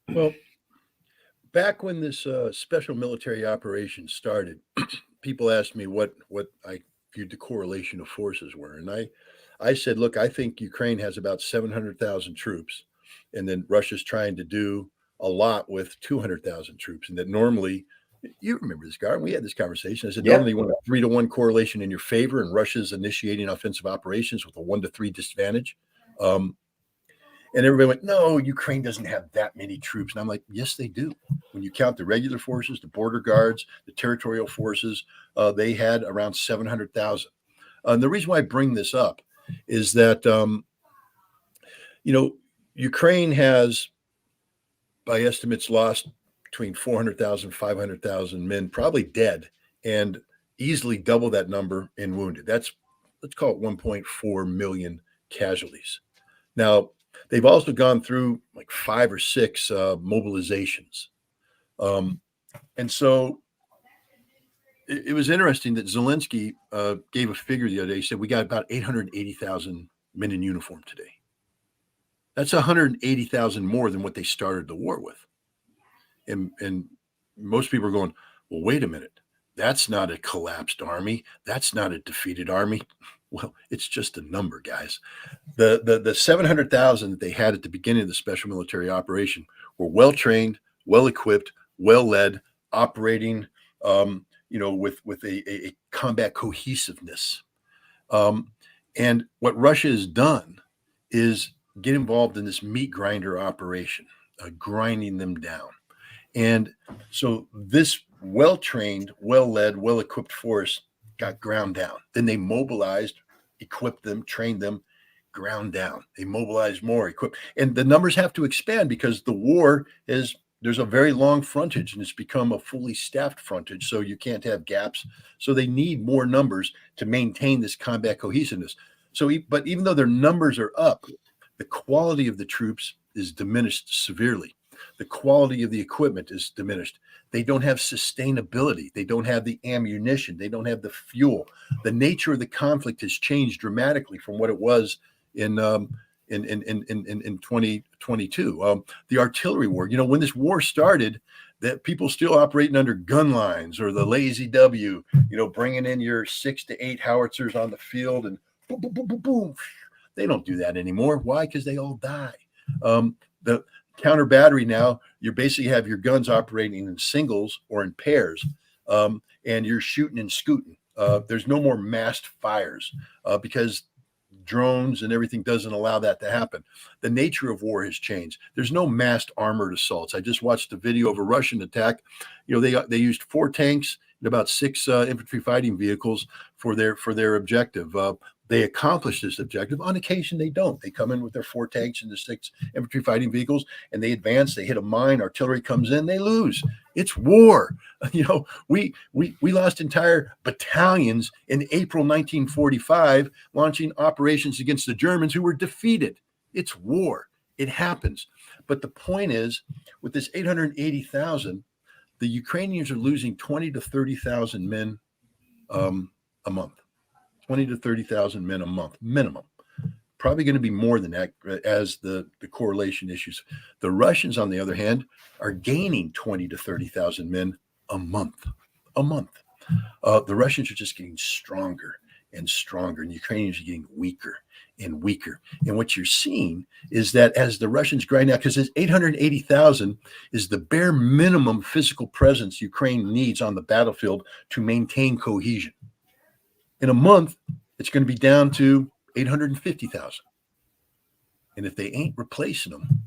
Well, back when this special military operation started, people asked me what I viewed the correlation of forces were. And I said, look, I think Ukraine has about 700,000 troops. And then Russia's trying to do a lot with 200,000 troops. And that normally, you remember this, Gar, we had this conversation. I said, normally you want a 3-to-1 correlation in your favor, and Russia's initiating offensive operations with a 1-to-3 disadvantage. And everybody went, no, Ukraine doesn't have that many troops. And I'm like, yes, they do. When you count the regular forces, the border guards, the territorial forces, they had around 700,000. And the reason why I bring this up is that, Ukraine has, by estimates, lost between 400,000, 500,000 men, probably dead, and easily double that number in wounded. Let's call it 1.4 million casualties. Now, they've also gone through like 5 or 6 mobilizations. And so it was interesting that Zelensky gave a figure the other day. He said, we got about 880,000 men in uniform today. That's 180,000 more than what they started the war with. And most people are going, well, wait a minute. That's not a collapsed army. That's not a defeated army. Well, it's just a number, guys. The 700,000 that they had at the beginning of the special military operation were well trained, well equipped, well led, operating, with a combat cohesiveness. And what Russia has done is get involved in this meat grinder operation, grinding them down. And so this well-trained, well-led, well-equipped force got ground down. Then they mobilized, equipped them, trained them, ground down. They mobilized more, equipped. And the numbers have to expand because the war there's a very long frontage and it's become a fully staffed frontage. So you can't have gaps. So they need more numbers to maintain this combat cohesiveness. But even though their numbers are up, the quality of the troops is diminished severely. The quality of the equipment is diminished. They don't have sustainability. They don't have the ammunition. They don't have the fuel. The nature of the conflict has changed dramatically from what it was in 2022. The artillery war. When this war started, that people still operating under gun lines or the lazy W. Bringing in your 6 to 8 howitzers on the field and boom, boom, boom, boom, boom. They don't do that anymore. Why? Because they all die. The counter battery now, you basically have your guns operating in singles or in pairs, and you're shooting and scooting. There's no more massed fires because drones and everything doesn't allow that to happen. The nature of war has changed. There's no massed armored assaults. I just watched a video of a Russian attack. They used 4 tanks and about 6 infantry fighting vehicles for their objective. They accomplish this objective. On occasion, they don't. They come in with their 4 tanks and the 6 infantry fighting vehicles, and they advance. They hit a mine. Artillery comes in. They lose. It's war. We lost entire battalions in April 1945, launching operations against the Germans who were defeated. It's war. It happens. But the point is, with this 880,000, the Ukrainians are losing 20 to 30,000 men a month. 20 to 30,000 men a month minimum. Probably going to be more than that as the correlation issues. The Russians, on the other hand, are gaining 20 to 30,000 men a month. The Russians are just getting stronger and stronger, and the Ukrainians are getting weaker and weaker. And what you're seeing is that as the Russians grind out, because this 880,000 is the bare minimum physical presence Ukraine needs on the battlefield to maintain cohesion. In a month, it's going to be down to 850,000. And if they ain't replacing them,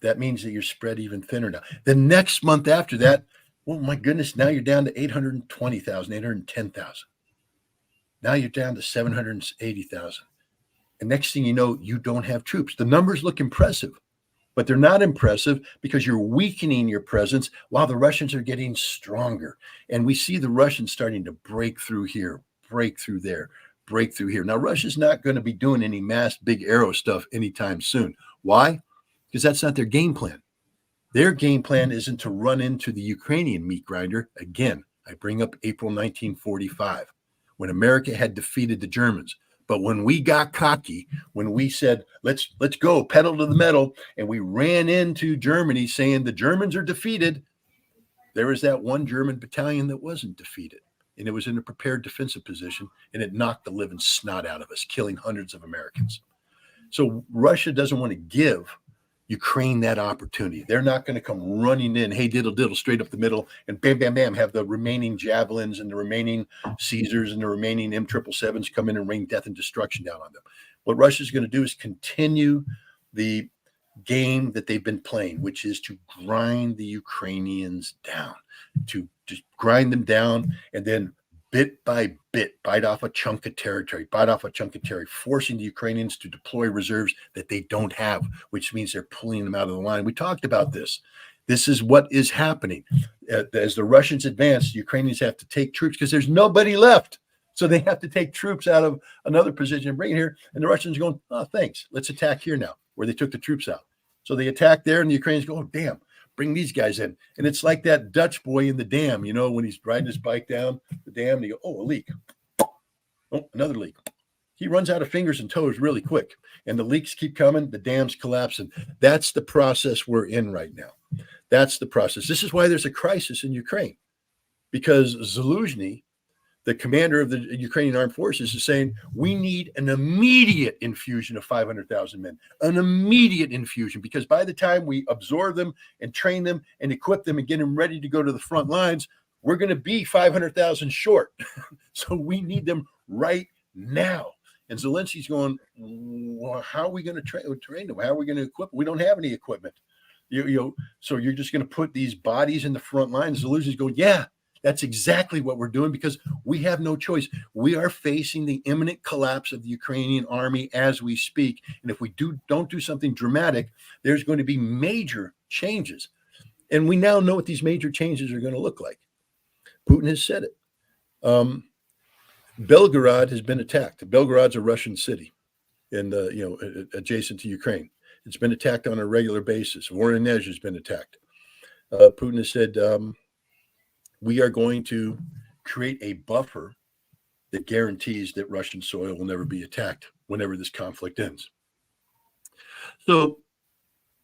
that means that you're spread even thinner now. The next month after that, oh my goodness, now you're down to 820,000, 810,000. Now you're down to 780,000. And next thing you know, you don't have troops. The numbers look impressive, but they're not impressive because you're weakening your presence while the Russians are getting stronger. And we see the Russians starting to break through here, break through there, break through here. Now, Russia's not going to be doing any mass big arrow stuff anytime soon. Why? Because that's not their game plan. Their game plan isn't to run into the Ukrainian meat grinder. Again, I bring up April 1945, when America had defeated the Germans. But when we got cocky, when we said, let's go, pedal to the metal, and we ran into Germany saying the Germans are defeated, there was that one German battalion that wasn't defeated. And it was in a prepared defensive position, and it knocked the living snot out of us, killing hundreds of Americans. So Russia doesn't want to give Ukraine that opportunity. They're not going to come running in, hey, diddle, diddle, straight up the middle, and bam, bam, bam, have the remaining Javelins and the remaining Caesars and the remaining M777s come in and rain death and destruction down on them. What Russia's going to do is continue the game that they've been playing, which is to grind the Ukrainians down, to just grind them down, and then bit by bit bite off a chunk of territory, forcing the Ukrainians to deploy reserves that they don't have, which means they're pulling them out of the line. We talked about this. This is what is happening. As the Russians advance, the Ukrainians have to take troops because there's nobody left. So they have to take troops out of another position and bring it here. And the Russians are going, oh, thanks. Let's attack here now, where they took the troops out. So they attack there, and the Ukrainians go, oh, damn, bring these guys in. And it's like that Dutch boy in the dam, you know, when he's riding his bike down the dam, and he goes, oh, a leak. Oh, another leak. He runs out of fingers and toes really quick. And the leaks keep coming. The dams collapse. And that's the process we're in right now. That's the process. This is why there's a crisis in Ukraine, because Zaluzhny, the commander of the Ukrainian armed forces, is saying we need an immediate infusion of 500,000 men, an immediate infusion, because by the time we absorb them and train them and equip them and get them ready to go to the front lines, we're going to be 500,000 short. So we need them right now. And Zelensky's going, well, how are we going to train them? How are we going to equip them? We don't have any equipment. So you're just going to put these bodies in the front lines. Zelensky's going, yeah. That's exactly what we're doing, because we have no choice. We are facing the imminent collapse of the Ukrainian army as we speak. And if we don't do something dramatic, there's going to be major changes. And we now know what these major changes are going to look like. Putin has said it. Belgorod has been attacked. Belgorod's a Russian city and adjacent to Ukraine. It's been attacked on a regular basis. Voronezh has been attacked. Putin has said, we are going to create a buffer that guarantees that Russian soil will never be attacked whenever this conflict ends. So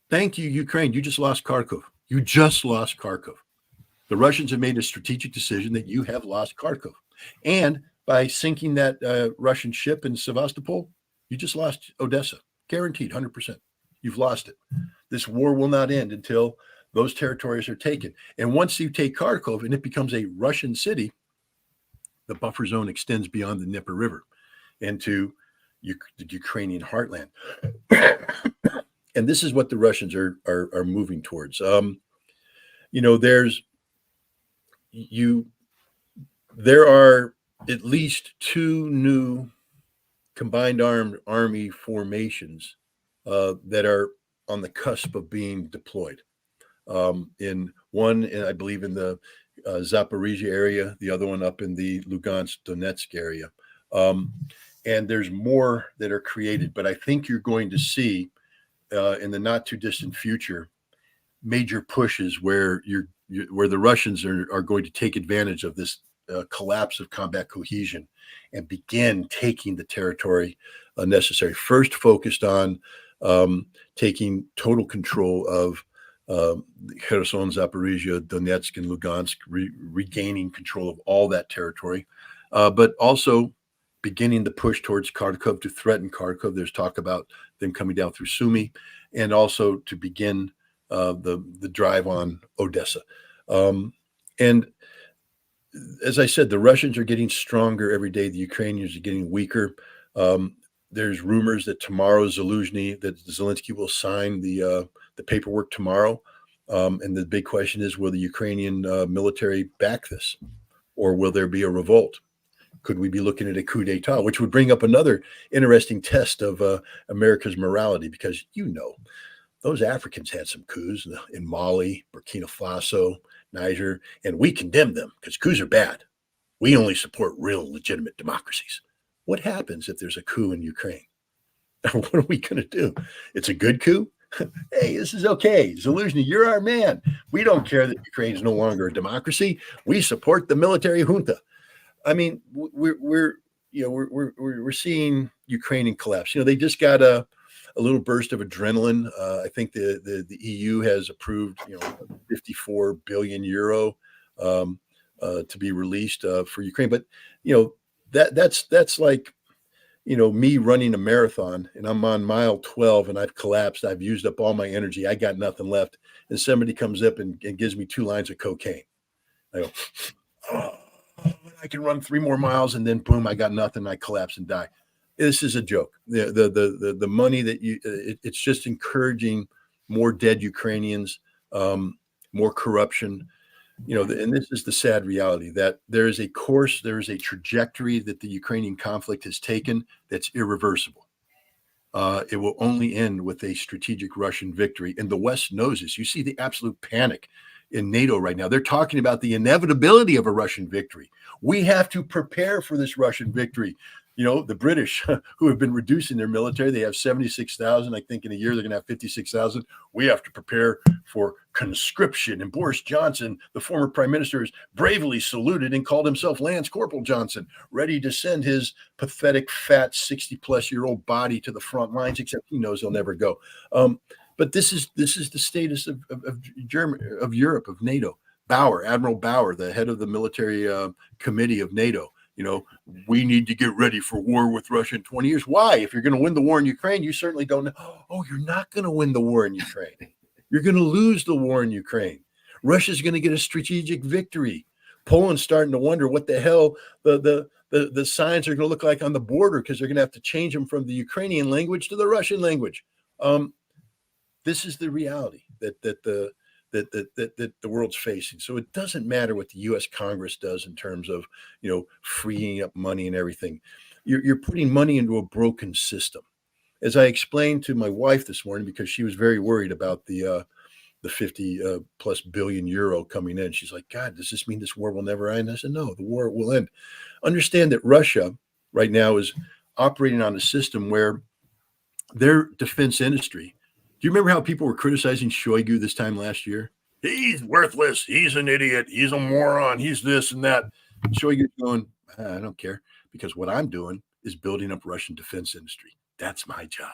thank you, Ukraine. You just lost Kharkov. The Russians have made a strategic decision that you have lost Kharkov. And by sinking that Russian ship in Sevastopol, you just lost Odessa. Guaranteed, 100%. You've lost it. This war will not end until those territories are taken. And once you take Kharkov and it becomes a Russian city, the buffer zone extends beyond the Dnieper River into the Ukrainian heartland. And this is what the Russians are moving towards. There are at least two new combined army formations that are on the cusp of being deployed. In one, I believe, in the Zaporizhia area, the other one up in the Lugansk, Donetsk area. And there's more that are created, but I think you're going to see in the not too distant future major pushes where where the Russians are going to take advantage of this collapse of combat cohesion and begin taking the territory necessary. First, focused on taking total control of Kherson, Zaporizhia, Donetsk, and Lugansk, regaining control of all that territory, but also beginning the push towards Kharkov to threaten Kharkov. There's talk about them coming down through Sumy, and also to begin the drive on Odessa. And as I said, the Russians are getting stronger every day. The Ukrainians are getting weaker. There's rumors that tomorrow Zelensky will sign the paperwork tomorrow. And the big question is, will the Ukrainian military back this, or will there be a revolt? Could we be looking at a coup d'etat, which would bring up another interesting test of America's morality? Because, those Africans had some coups in Mali, Burkina Faso, Niger, and we condemn them because coups are bad. We only support real legitimate democracies. What happens if there's a coup in Ukraine? What are we going to do? It's a good coup? Hey, this is okay. Zelensky, you're our man. We don't care that Ukraine is no longer a democracy. We support the military junta. I mean, we're seeing Ukrainian collapse. They just got a little burst of adrenaline. I think the EU has approved 54 billion euro to be released for Ukraine. But that's like me running a marathon and I'm on mile 12 and I've collapsed. I've used up all my energy. I got nothing left. And somebody comes up and gives me 2 lines of cocaine. I go, oh, I can run 3 more miles, and then boom, I got nothing. I collapse and die. this is a joke. The money that it's just encouraging more dead Ukrainians, more corruption. And this is the sad reality that there is a course, there is a trajectory that the Ukrainian conflict has taken that's irreversible. It will only end with a strategic Russian victory. And the West knows this. You see the absolute panic in NATO right now. They're talking about the inevitability of a Russian victory. We have to prepare for this Russian victory. The British, who have been reducing their military, they have 76,000. I think in a year they're going to have 56,000. We have to prepare for conscription. And Boris Johnson, the former prime minister, is bravely saluted and called himself Lance Corporal Johnson, ready to send his pathetic, fat, 60-plus-year-old body to the front lines, except he knows he'll never go. But this is the status of Germany, of Europe, of NATO. Admiral Bauer, the head of the military committee of NATO. We need to get ready for war with Russia in 20 years. Why? If you're going to win the war in Ukraine, you certainly don't know. Oh, you're not going to win the war in Ukraine. You're going to lose the war in Ukraine. Russia's going to get a strategic victory. Poland's starting to wonder what the hell the signs are going to look like on the border, because they're going to have to change them from the Ukrainian language to the Russian language. This is the reality that the world's facing. So it doesn't matter what the U.S. Congress does in terms of, freeing up money and everything. You're putting money into a broken system. As I explained to my wife this morning, because she was very worried about the 50 plus billion euro coming in. She's like, God, does this mean this war will never end? I said, no, the war will end. Understand that Russia right now is operating on a system where their defense industry. Do you remember how people were criticizing Shoigu this time last year? He's worthless. He's an idiot. He's a moron. He's this and that. Shoigu's going, I don't care, because what I'm doing is building up Russian defense industry. That's my job.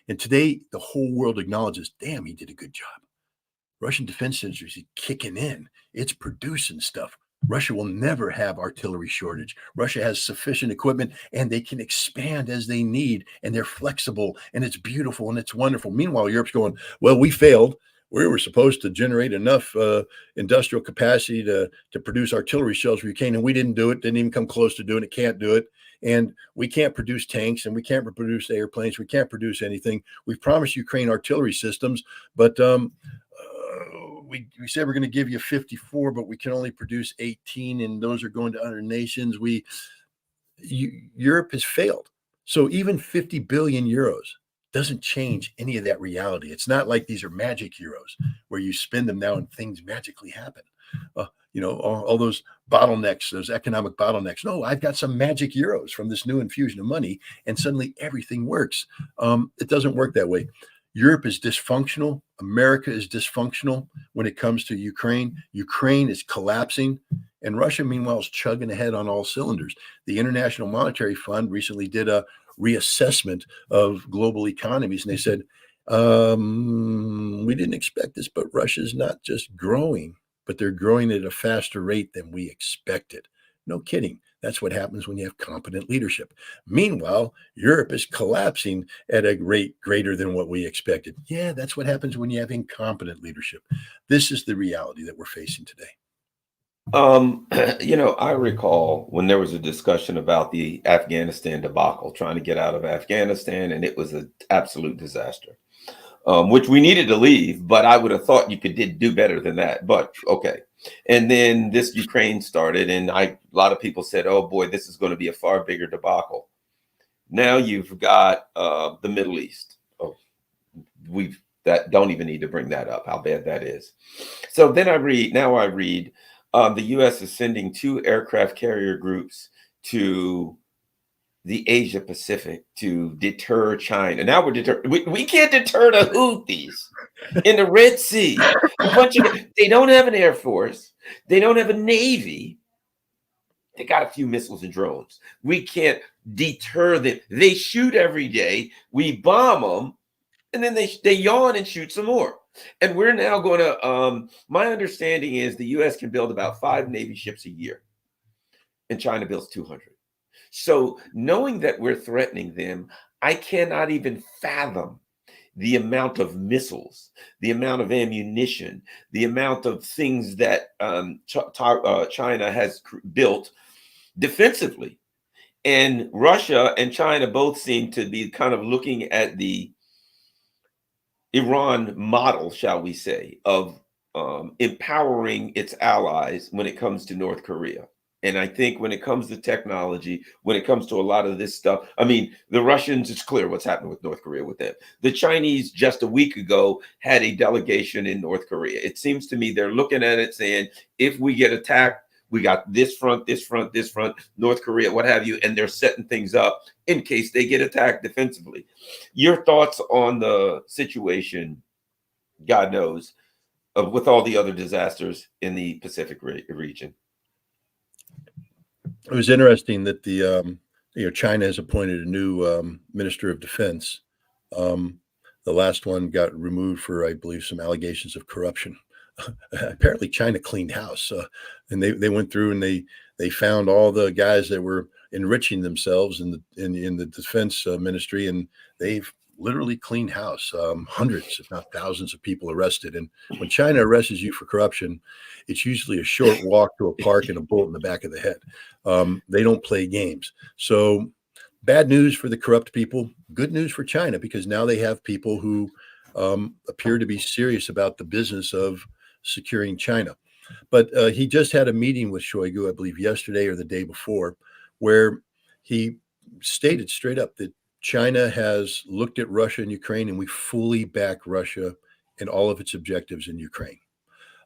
And today, the whole world acknowledges, damn, he did a good job. Russian defense industry is kicking in. It's producing stuff. Russia will never have artillery shortage. Russia has sufficient equipment, and they can expand as they need, and they're flexible, and it's beautiful, and it's wonderful. Meanwhile, Europe's going, well, we failed. We were supposed to generate enough industrial capacity to produce artillery shells for Ukraine, and we didn't do it, didn't even come close to doing it, can't do it. And we can't produce tanks, and we can't produce airplanes. We can't produce anything. We've promised Ukraine artillery systems, but we said we're going to give you 54, but we can only produce 18, and those are going to other nations. Europe has failed. So even 50 billion euros doesn't change any of that reality. It's not like these are magic euros where you spend them now and things magically happen. All those bottlenecks, those economic bottlenecks. No, I've got some magic euros from this new infusion of money, and suddenly everything works. It doesn't work that way. Europe is dysfunctional. America is dysfunctional when it comes to Ukraine. Ukraine is collapsing, and Russia, meanwhile, is chugging ahead on all cylinders. The International Monetary Fund recently did a reassessment of global economies, and they said, we didn't expect this, but Russia's not just growing, but they're growing at a faster rate than we expected. No kidding. That's what happens when you have competent leadership. Meanwhile, Europe is collapsing at a rate greater than what we expected. Yeah, that's what happens when you have incompetent leadership. This is the reality that we're facing today. I recall when there was a discussion about the Afghanistan debacle, trying to get out of Afghanistan, and it was an absolute disaster, which we needed to leave, but I would have thought you could do better than that. But okay. And then this Ukraine started, and a lot of people said, oh boy, this is going to be a far bigger debacle. Now you've got the Middle East. Oh, don't even need to bring that up, how bad that is. So then I read the U.S. is sending 2 aircraft carrier groups to the Asia Pacific to deter China. Now we can't deter the Houthis in the Red Sea. They don't have an air force. They don't have a navy. They got a few missiles and drones. We can't deter them. They shoot every day. We bomb them, and then they yawn and shoot some more. And we're now going to, my understanding is the U.S. can build about 5 Navy ships a year, and China builds 200. So knowing that we're threatening them, I cannot even fathom the amount of missiles, the amount of ammunition, the amount of things that China has built defensively. And Russia and China both seem to be kind of looking at the Iran model, shall we say, of empowering its allies when it comes to North Korea. And I think when it comes to technology, when it comes to a lot of this stuff, I mean, the Russians, it's clear what's happening with North Korea with them. The Chinese just a week ago had a delegation in North Korea. It seems to me they're looking at it saying, if we get attacked, we got this front, this front, this front, North Korea, what have you, and they're setting things up in case they get attacked defensively. Your thoughts on the situation, God knows, with all the other disasters in the Pacific region? It was interesting that China has appointed a new minister of defense. The last one got removed for, I believe, some allegations of corruption. Apparently, China cleaned house, and they went through and they found all the guys that were enriching themselves in the defense ministry, and they've literally cleaned house. Hundreds, if not thousands, of people arrested. And when China arrests you for corruption, it's usually a short walk to a park and a bullet in the back of the head. They don't play games. So bad news for the corrupt people, good news for China, because now they have people who appear to be serious about the business of securing China. But he just had a meeting with Shoigu, I believe yesterday or the day before, where he stated straight up that China has looked at Russia and Ukraine, and we fully back Russia and all of its objectives in Ukraine.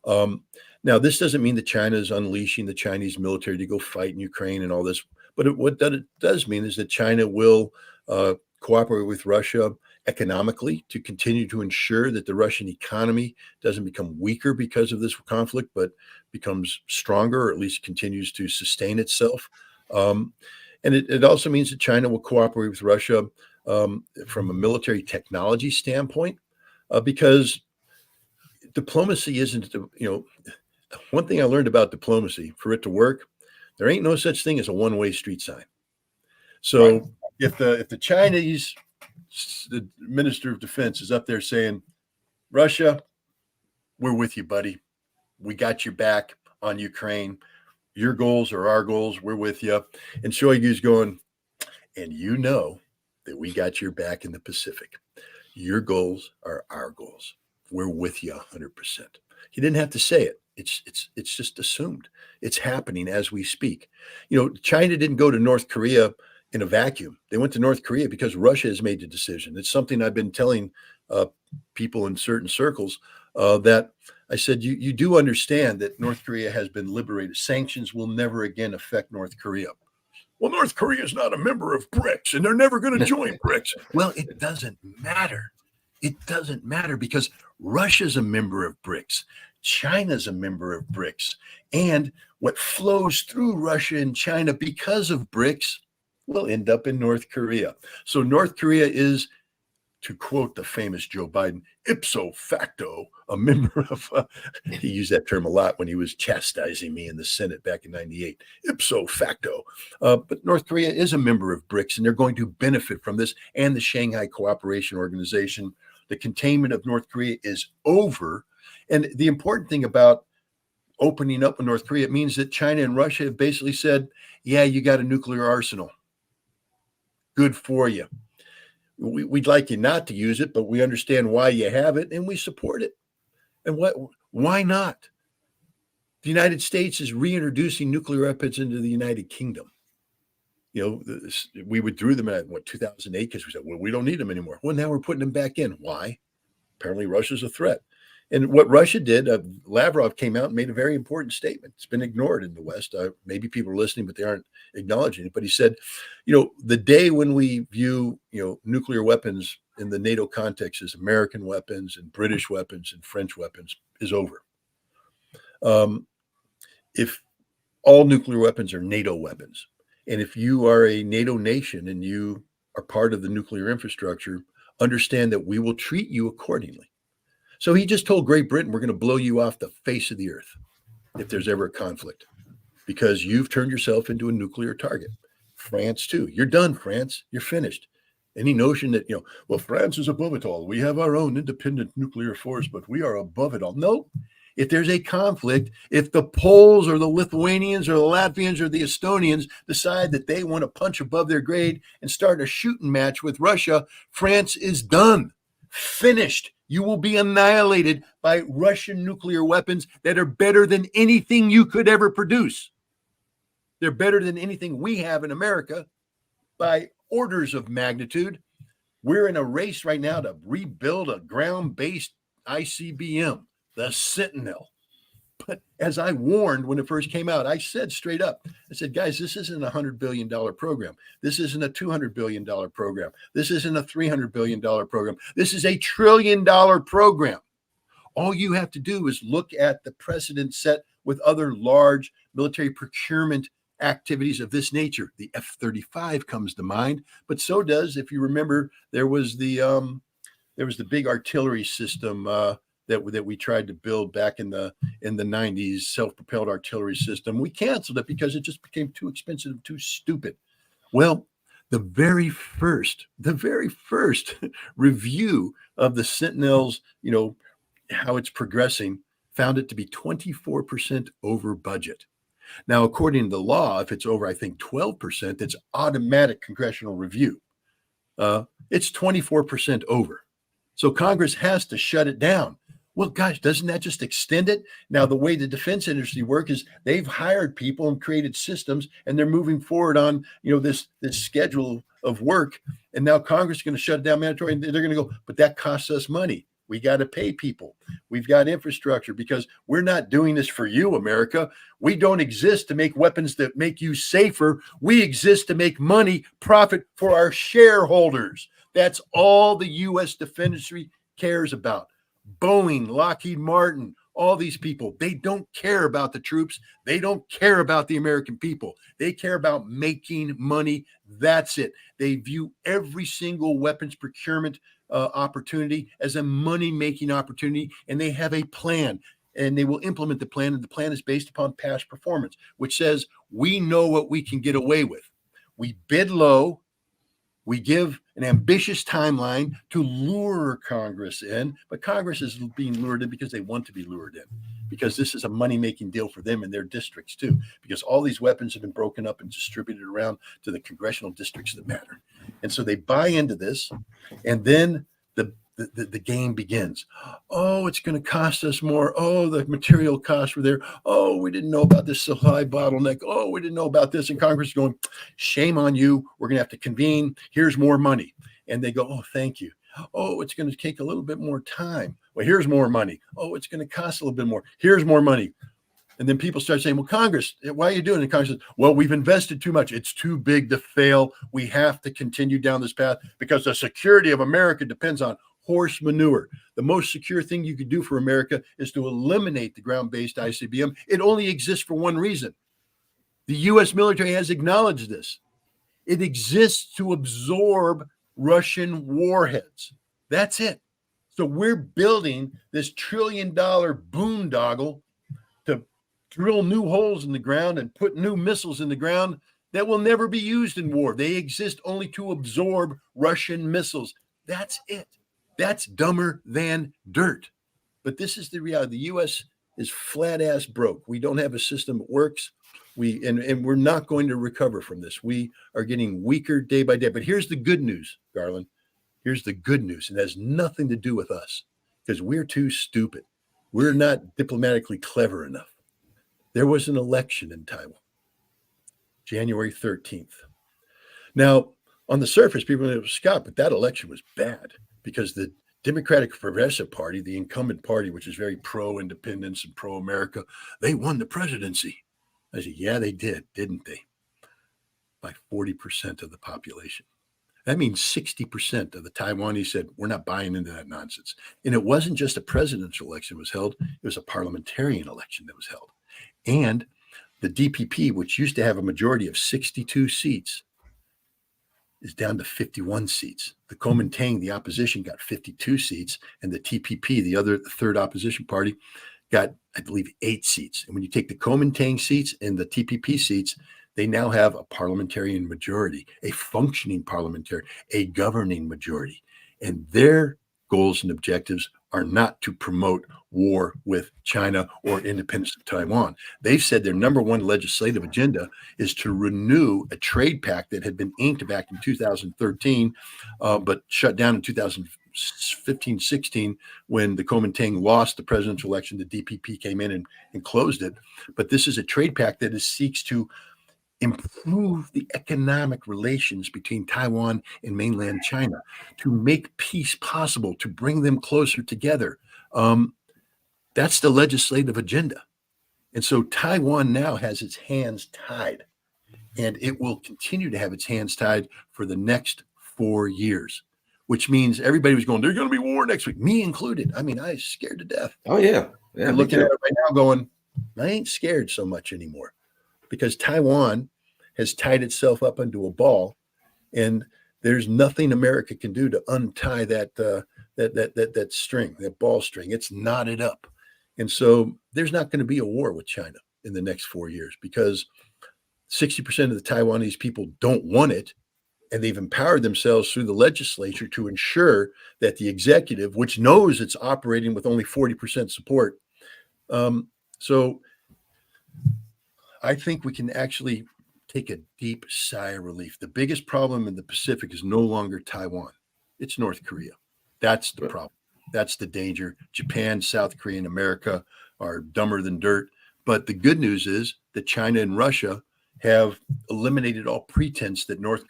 Now, this doesn't mean that China is unleashing the Chinese military to go fight in Ukraine and all this, but what it does mean is that China will cooperate with Russia economically to continue to ensure that the Russian economy doesn't become weaker because of this conflict, but becomes stronger, or at least continues to sustain itself. And it also means that China will cooperate with Russia from a military technology standpoint, because diplomacy isn't, one thing I learned about diplomacy, for it to work, there ain't no such thing as a one-way street sign. So right. if the Chinese, the Minister of Defense is up there saying, Russia, we're with you, buddy. We got your back on Ukraine. Your goals are our goals. We're with you. And Shoigu's going, and you know that we got your back in the Pacific. Your goals are our goals. We're with you 100%. He didn't have to say it. It's just assumed. It's happening as we speak. China didn't go to North Korea in a vacuum. They went to North Korea because Russia has made the decision. It's something I've been telling people in certain circles that I said, you do understand that North Korea has been liberated. Sanctions will never again affect North Korea. Well, North Korea is not a member of BRICS, and they're never going to join BRICS. Well, it doesn't matter. It doesn't matter, because Russia's a member of BRICS. China's a member of BRICS. And what flows through Russia and China because of BRICS will end up in North Korea. So North Korea is, to quote the famous Joe Biden, ipso facto, a member of, he used that term a lot when he was chastising me in the Senate back in 98, ipso facto. But North Korea is a member of BRICS, and they're going to benefit from this, and the Shanghai Cooperation Organization. The containment of North Korea is over. And the important thing about opening up with North Korea, it means that China and Russia have basically said, yeah, you got a nuclear arsenal. Good for you. We'd like you not to use it, but we understand why you have it, and we support it. And why not? The United States is reintroducing nuclear weapons into the United Kingdom. We withdrew them at 2008 because we said, well, we don't need them anymore. Well, now we're putting them back in. Why? Apparently Russia's a threat. And what Russia did, Lavrov came out and made a very important statement. It's been ignored in the West. Maybe people are listening, but they aren't acknowledging it. But he said, the day when we view, nuclear weapons in the NATO context as American weapons and British weapons and French weapons is over. If all nuclear weapons are NATO weapons, and if you are a NATO nation and you are part of the nuclear infrastructure, understand that we will treat you accordingly. So he just told Great Britain, we're going to blow you off the face of the earth if there's ever a conflict, because you've turned yourself into a nuclear target. France too. You're done, France. You're finished. Any notion that, well, France is above it all. We have our own independent nuclear force, but we are above it all. No, If there's a conflict, if the Poles or the Lithuanians or the Latvians or the Estonians decide that they want to punch above their grade and start a shooting match with Russia, France is done, finished. You will be annihilated by Russian nuclear weapons that are better than anything you could ever produce. They're better than anything we have in America by orders of magnitude. We're in a race right now to rebuild a ground-based ICBM, the Sentinel. But as I warned when it first came out, I said straight up, I said, guys, this isn't a $100 billion program. This isn't a $200 billion program. This isn't a $300 billion program. This is $1 trillion program. All you have to do is look at the precedent set with other large military procurement activities of this nature. The F-35 comes to mind, but so does, if you remember, there was the big artillery system that we tried to build back in the 90s, self-propelled artillery system. We canceled it because it just became too expensive and too stupid. Well, the very first review of the Sentinels, how it's progressing, found it to be 24% over budget. Now, according to the law, if it's over, I think 12%, it's automatic congressional review. It's 24% over. So Congress has to shut it down. Well, gosh, doesn't that just extend it? Now, the way the defense industry works is they've hired people and created systems, and they're moving forward on, this schedule of work. And now Congress is going to shut it down mandatory, and they're going to go, but that costs us money. We got to pay people. We've got infrastructure because we're not doing this for you, America. We don't exist to make weapons that make you safer. We exist to make money, profit for our shareholders. That's all the U.S. defense industry cares about. Boeing, Lockheed Martin, all these people, they don't care about the troops. They don't care about the American people. They care about making money. That's it. They view every single weapons procurement opportunity as a money-making opportunity, and they have a plan, and they will implement the plan, and the plan is based upon past performance, which says we know what we can get away with. We bid low. We give an ambitious timeline to lure Congress in, but Congress is being lured in because they want to be lured in, because this is a money-making deal for them in their districts too, because all these weapons have been broken up and distributed around to the congressional districts that matter. And so they buy into this, and then the game begins. Oh, it's going to cost us more. Oh, the material costs were there. Oh, we didn't know about this supply bottleneck. Oh, we didn't know about this. And Congress is going, shame on you. We're going to have to convene. Here's more money. And they go, oh, thank you. Oh, it's going to take a little bit more time. Well, here's more money. Oh, it's going to cost a little bit more. Here's more money. And then people start saying, well, Congress, why are you doing it? And Congress says, well, we've invested too much. It's too big to fail. We have to continue down this path because the security of America depends on horse manure. The most secure thing you could do for America is to eliminate the ground-based ICBM. It only exists for one reason. The U.S. military has acknowledged this. It exists to absorb Russian warheads. That's it. So we're building this $1 trillion boondoggle to drill new holes in the ground and put new missiles in the ground that will never be used in war. They exist only to absorb Russian missiles. That's it. That's dumber than dirt. But this is the reality. The U.S. is flat ass broke. We don't have a system that works. And we're not going to recover from this. We are getting weaker day by day. But here's the good news, Garland. Here's the good news. It has nothing to do with us because we're too stupid. We're not diplomatically clever enough. There was an election in Taiwan, January 13th. Now, on the surface, people say, Scott, but that election was bad because the Democratic Progressive Party, the incumbent party, which is very pro-independence and pro-America, they won the presidency. I said, yeah, they did, didn't they? By 40% of the population. That means 60% of the Taiwanese said, we're not buying into that nonsense. And it wasn't just a presidential election was held. It was a parliamentarian election that was held. And the DPP, which used to have a majority of 62 seats, is down to 51 seats. The Kuomintang, the opposition, got 52 seats. And the TPP, the third opposition party, got, I believe, 8 seats. And when you take the Kuomintang seats and the TPP seats, they now have a parliamentarian majority, a functioning parliamentary, a governing majority. And their goals and objectives are not to promote war with China or independence of Taiwan. They've said their number one legislative agenda is to renew a trade pact that had been inked back in 2013, but shut down in 2015-16 when the Kuomintang lost the presidential election. The DPP came in and closed it. But this is a trade pact that seeks to improve the economic relations between Taiwan and mainland China, to make peace possible, to bring them closer together. That's the legislative agenda. And so Taiwan now has its hands tied, and it will continue to have its hands tied for the next 4 years, which means everybody was going, there's going to be war next week, me included. I mean, I was scared to death. Oh, yeah. Yeah. I'm looking at it right now going, I ain't scared so much anymore, because Taiwan has tied itself up into a ball, and there's nothing America can do to untie that string, that ball string. It's knotted up. And so there's not going to be a war with China in the next 4 years, because 60% of the Taiwanese people don't want it. And they've empowered themselves through the legislature to ensure that the executive, which knows it's operating with only 40% support. So I think we can actually take a deep sigh of relief. The biggest problem in the Pacific is no longer Taiwan. It's North Korea. That's the problem. That's the danger. Japan, South Korea, and America are dumber than dirt. But the good news is that China and Russia have eliminated all pretense that North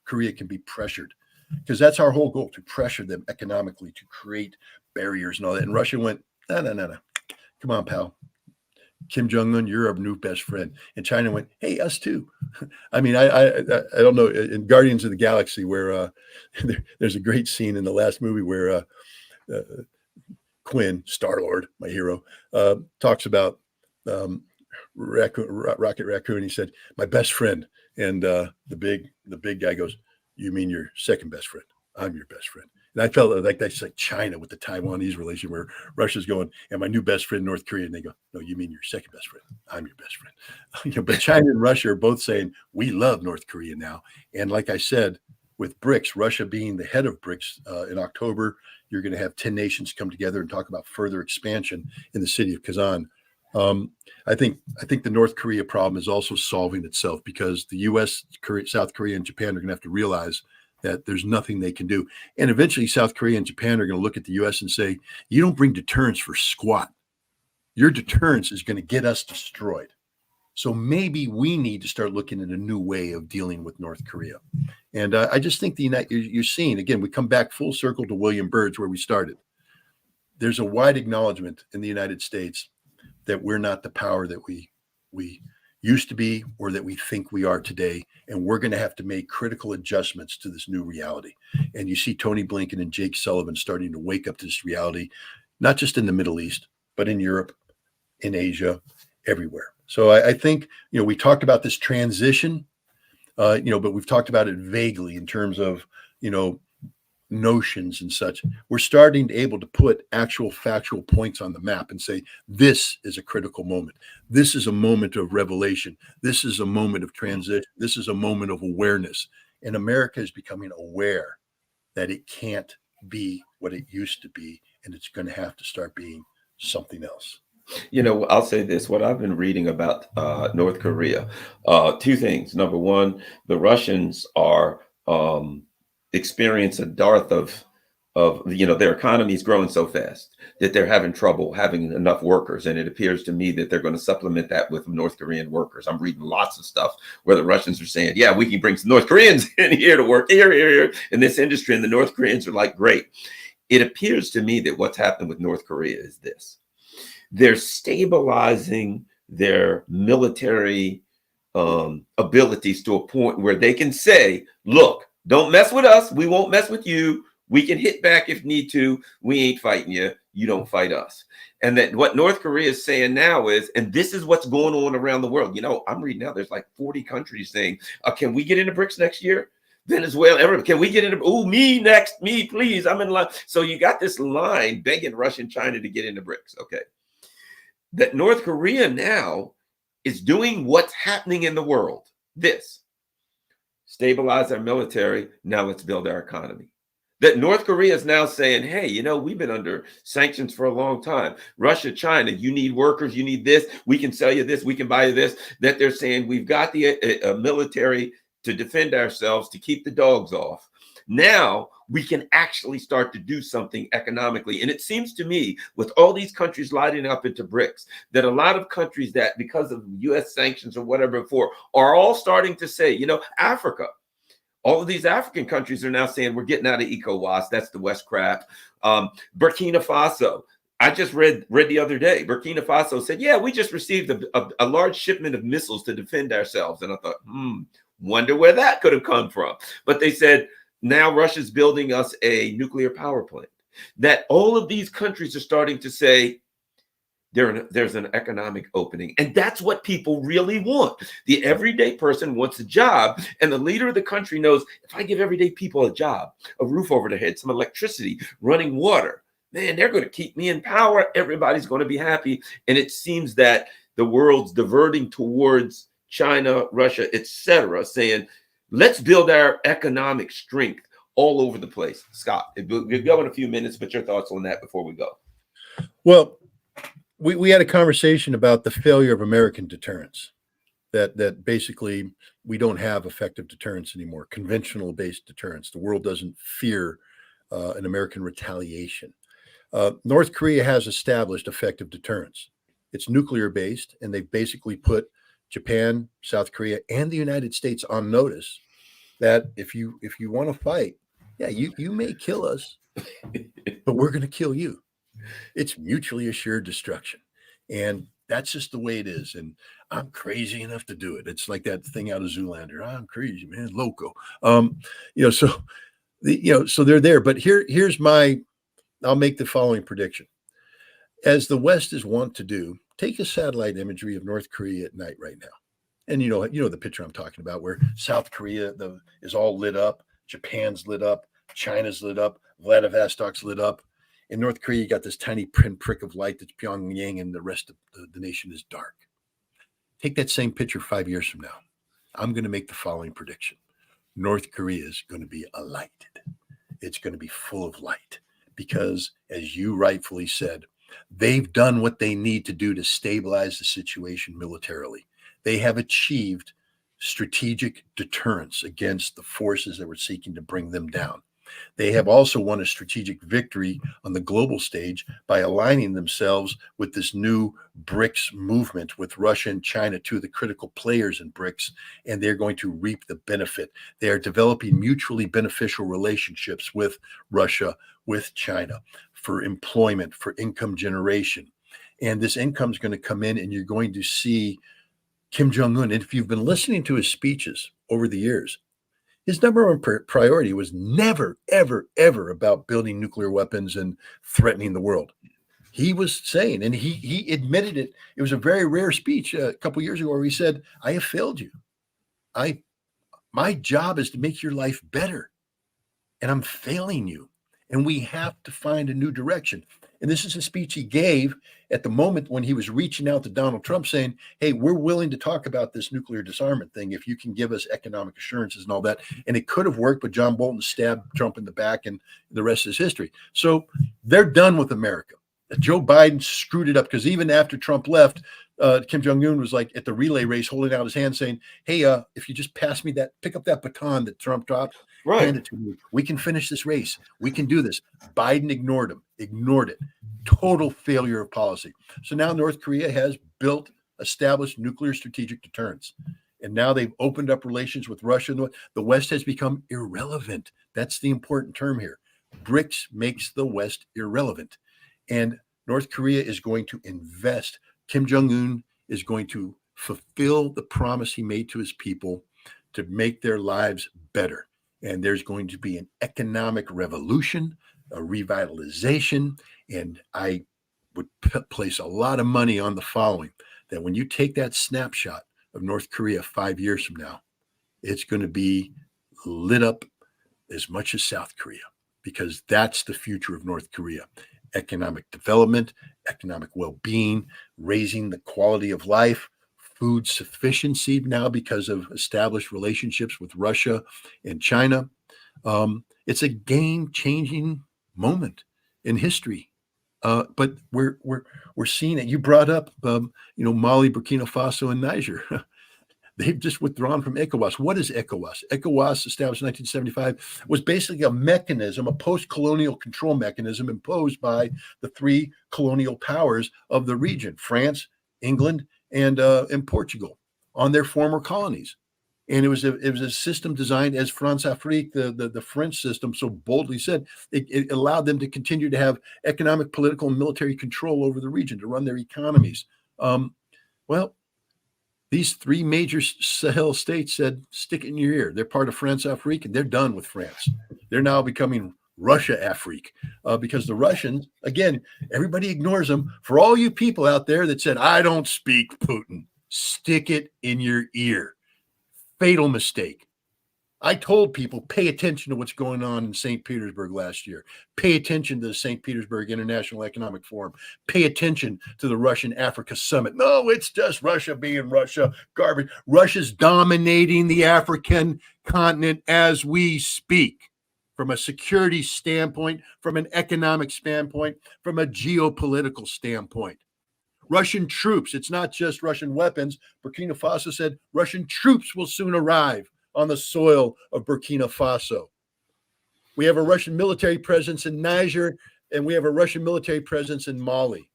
Korea can be pressured, because that's our whole goal, to pressure them economically, to create barriers and all that. And Russia went, no. Come on, pal. Kim Jong-un, you're our new best friend. And China went, hey, us too. I mean, I don't know. In Guardians of the Galaxy, where there's a great scene in the last movie where Quinn, Star-Lord, my hero, talks about Rocket Raccoon. He said, my best friend. And the big guy goes, you mean your second best friend? I'm your best friend. And I felt like that's like China with the Taiwanese relation, where Russia's going, and my new best friend, North Korea. And they go, no, you mean your second best friend? I'm your best friend. But China and Russia are both saying, we love North Korea now. And like I said, with BRICS, Russia being the head of BRICS in October, you're going to have 10 nations come together and talk about further expansion in the city of Kazan. I think the North Korea problem is also solving itself, because the U.S., South Korea, and Japan are going to have to realize that there's nothing they can do. And eventually South Korea and Japan are going to look at the U.S. and say, you don't bring deterrence for squat. Your deterrence is going to get us destroyed. So maybe we need to start looking at a new way of dealing with North Korea. And I just think you're seeing, again, we come back full circle to William Byrd's, where we started. There's a wide acknowledgement in the United States that we're not the power that we used to be, or that we think we are today. And we're going to have to make critical adjustments to this new reality. And you see Tony Blinken and Jake Sullivan starting to wake up to this reality, not just in the Middle East, but in Europe, in Asia, everywhere. So I think, we talked about this transition, but we've talked about it vaguely in terms of, notions and such. We're starting to able to put actual factual points on the map and say, this is a critical moment. This is a moment of revelation. This is a moment of transition. This is a moment of awareness. And America is becoming aware that it can't be what it used to be, and it's going to have to start being something else. I'll say this, what I've been reading about North Korea, two things. Number one, the Russians are experience a dearth of their economy is growing so fast that they're having trouble having enough workers. And it appears to me that they're going to supplement that with North Korean workers. I'm reading lots of stuff where the Russians are saying, yeah, we can bring some North Koreans in here to work here in this industry. And the North Koreans are like, great. It appears to me that what's happened with North Korea is this. They're stabilizing their military abilities to a point where they can say, look, don't mess with us. We won't mess with you. We can hit back if need to. We ain't fighting you. You don't fight us. And that what North Korea is saying now is, and this is what's going on around the world. I'm reading now, there's like 40 countries saying, can we get into BRICS next year? Venezuela, can we get into, me next, me, please, I'm in line. So you got this line begging Russia and China to get into BRICS. Okay. That North Korea now is doing what's happening in the world. This. Stabilize our military. Now let's build our economy. That North Korea is now saying, hey, we've been under sanctions for a long time. Russia, China, you need workers, you need this. We can sell you this, we can buy you this. That they're saying we've got the military to defend ourselves, to keep the dogs off. Now we can actually start to do something economically. And it seems to me, with all these countries lighting up into BRICS, that a lot of countries that, because of US sanctions or whatever before, are all starting to say, Africa. All of these African countries are now saying we're getting out of ECOWAS. That's the West crap. Burkina Faso. I just read the other day, Burkina Faso said, yeah, we just received a large shipment of missiles to defend ourselves. And I thought, wonder where that could have come from. But they said, now Russia's building us a nuclear power plant. That all of these countries are starting to say, there's an economic opening. And that's what people really want. The everyday person wants a job. And the leader of the country knows, if I give everyday people a job, a roof over their head, some electricity, running water, man, they're going to keep me in power. Everybody's going to be happy. And it seems that the world's diverting towards China, Russia, etc., saying, let's build our economic strength all over the place. Scott, we'll go in a few minutes, but your thoughts on that before we go. Well, we had a conversation about the failure of American deterrence, that basically we don't have effective deterrence anymore, conventional based deterrence. The world doesn't fear an American retaliation. North Korea has established effective deterrence. It's nuclear based, and they've basically put Japan, South Korea, and the United States on notice that if you want to fight, yeah, you may kill us, but we're going to kill you. It's mutually assured destruction. And that's just the way it is. And I'm crazy enough to do it. It's like that thing out of Zoolander. I'm crazy, man, loco. So they're there. But I'll make the following prediction. As the West is wont to do, take a satellite imagery of North Korea at night right now. And you know the picture I'm talking about, where South Korea is all lit up, Japan's lit up, China's lit up, Vladivostok's lit up. In North Korea, you got this tiny pinprick of light that's Pyongyang, and the rest of the nation is dark. Take that same picture 5 years from now. I'm going to make the following prediction. North Korea is going to be alighted. It's going to be full of light because, as you rightfully said, they've done what they need to do to stabilize the situation militarily. They have achieved strategic deterrence against the forces that were seeking to bring them down. They have also won a strategic victory on the global stage by aligning themselves with this new BRICS movement with Russia and China, two of the critical players in BRICS, and they're going to reap the benefit. They are developing mutually beneficial relationships with Russia, with China, for employment, for income generation. And this income is going to come in, and you're going to see Kim Jong-un. And if you've been listening to his speeches over the years, his number one priority was never, ever, ever about building nuclear weapons and threatening the world. He was saying, and he admitted it. It was a very rare speech a couple of years ago where he said, I have failed you. My job is to make your life better, and I'm failing you. And we have to find a new direction. And this is a speech he gave at the moment when he was reaching out to Donald Trump saying, hey, we're willing to talk about this nuclear disarmament thing if you can give us economic assurances and all that. And it could have worked, but John Bolton stabbed Trump in the back, and the rest is history. So they're done with America. Joe Biden screwed it up because even after Trump left, Kim Jong-un was like at the relay race holding out his hand saying, hey, if you just pass me that, pick up that baton that Trump dropped, hand it to me. We can finish this race. We can do this. Biden ignored it. Total failure of policy. So now North Korea has established nuclear strategic deterrence. And now they've opened up relations with Russia. The West has become irrelevant. That's the important term here. BRICS makes the West irrelevant. And North Korea is going to invest. Kim Jong-un is going to fulfill the promise he made to his people to make their lives better. And there's going to be an economic revolution, a revitalization. And I would place a lot of money on the following, that when you take that snapshot of North Korea 5 years from now, it's going to be lit up as much as South Korea, because that's the future of North Korea. Economic development, economic well-being, raising the quality of life, food sufficiency now because of established relationships with Russia and China. It's a game-changing moment in history. But we're seeing it. You brought up, Mali, Burkina Faso, and Niger. They've just withdrawn from ECOWAS. What is ECOWAS? ECOWAS, established in 1975, was basically a mechanism, a post-colonial control mechanism imposed by the three colonial powers of the region: France, England, and Portugal, on their former colonies. And it was a system designed, as France Afrique, the French system so boldly said, it allowed them to continue to have economic, political, and military control over the region, to run their economies. Well, these three major Sahel states said, stick it in your ear. They're part of France Afrique, and they're done with France. They're now becoming Russia Afrique, because the Russians, again, everybody ignores them. For all you people out there that said, I don't speak Putin, stick it in your ear. Fatal mistake. I told people, pay attention to what's going on in St. Petersburg last year. Pay attention to the St. Petersburg International Economic Forum. Pay attention to the Russian Africa Summit. No, it's just Russia being Russia. Garbage. Russia's dominating the African continent as we speak, from a security standpoint, from an economic standpoint, from a geopolitical standpoint. Russian troops, it's not just Russian weapons. Burkina Faso said Russian troops will soon arrive on the soil of Burkina Faso. We have a Russian military presence in Niger, and we have a Russian military presence in Mali.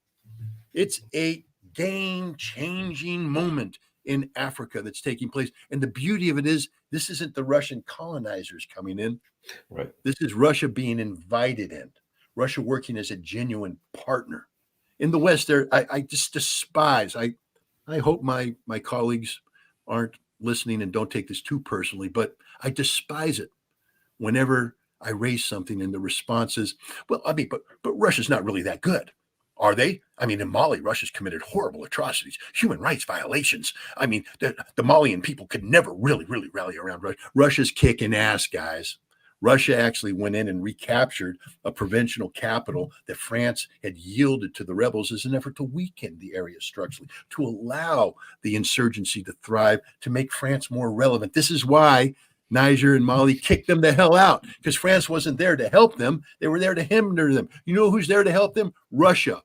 It's a game-changing moment in Africa that's taking place. And the beauty of it is, this isn't the Russian colonizers coming in. Right. This is Russia being invited in. Russia working as a genuine partner. In the West, I just despise. I hope my colleagues aren't listening and don't take this too personally, but I despise it whenever I raise something and the response is, well, I mean, but Russia's not really that good, are they? I mean, in Mali, Russia's committed horrible atrocities, human rights violations. I mean, the Malian people could never really rally around Russia. Russia's kicking ass, guys. Russia actually went in and recaptured a provincial capital that France had yielded to the rebels as an effort to weaken the area structurally, to allow the insurgency to thrive, to make France more relevant. This is why Niger and Mali kicked them the hell out, because France wasn't there to help them. They were there to hinder them. You know who's there to help them? Russia.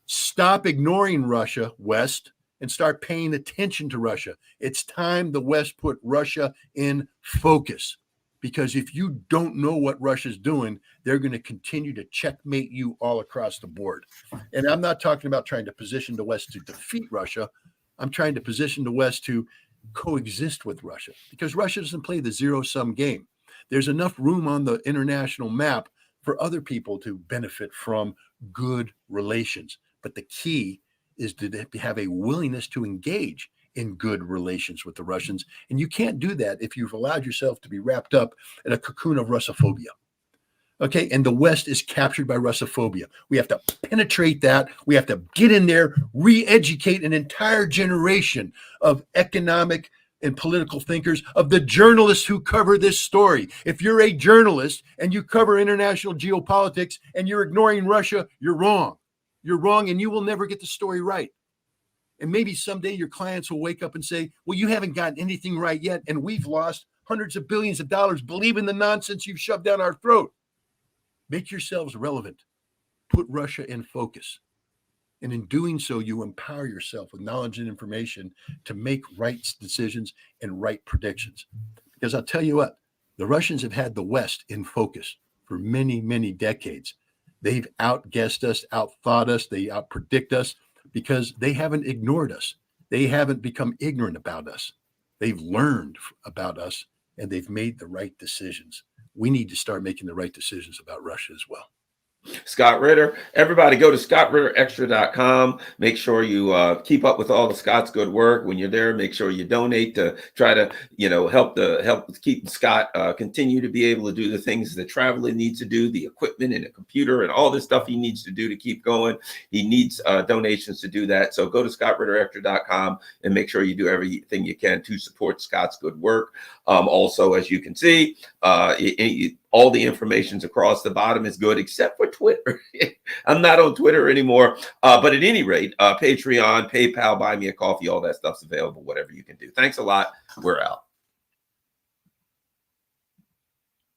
Stop ignoring Russia, West, and start paying attention to Russia. It's time the West put Russia in focus. Because if you don't know what Russia's doing, they're going to continue to checkmate you all across the board. And I'm not talking about trying to position the West to defeat Russia. I'm trying to position the West to coexist with Russia, because Russia doesn't play the zero-sum game. There's enough room on the international map for other people to benefit from good relations. But the key is to have a willingness to engage in good relations with the Russians. And you can't do that if you've allowed yourself to be wrapped up in a cocoon of Russophobia. Okay, and the West is captured by Russophobia. We have to penetrate that. We have to get in there, re-educate an entire generation of economic and political thinkers, of the journalists who cover this story. If you're a journalist and you cover international geopolitics and you're ignoring Russia, you're wrong. You're wrong, and you will never get the story right. And maybe someday your clients will wake up and say, well, you haven't gotten anything right yet, and we've lost hundreds of billions of dollars believing the nonsense you've shoved down our throat. Make yourselves relevant. Put Russia in focus. And in doing so, you empower yourself with knowledge and information to make right decisions and right predictions. Because I'll tell you what, the Russians have had the West in focus for many, many decades. They've outguessed us, outthought us, they outpredict us, because they haven't ignored us. They haven't become ignorant about us. They've learned about us, and they've made the right decisions. We need to start making the right decisions about Russia as well. Scott Ritter. Everybody go to scottritterextra.com. Make sure you keep up with all the Scott's good work. When you're there, make sure you donate to try to, help keep Scott continue to be able to do the things that traveling needs to do, the equipment and the computer and all the stuff he needs to do to keep going. He needs donations to do that. So go to scottritterextra.com and make sure you do everything you can to support Scott's good work. Also, as you can see, all the information's across the bottom is good, except for Twitter. I'm not on Twitter anymore. But at any rate, Patreon, PayPal, Buy Me a Coffee, all that stuff's available, whatever you can do. Thanks a lot. We're out.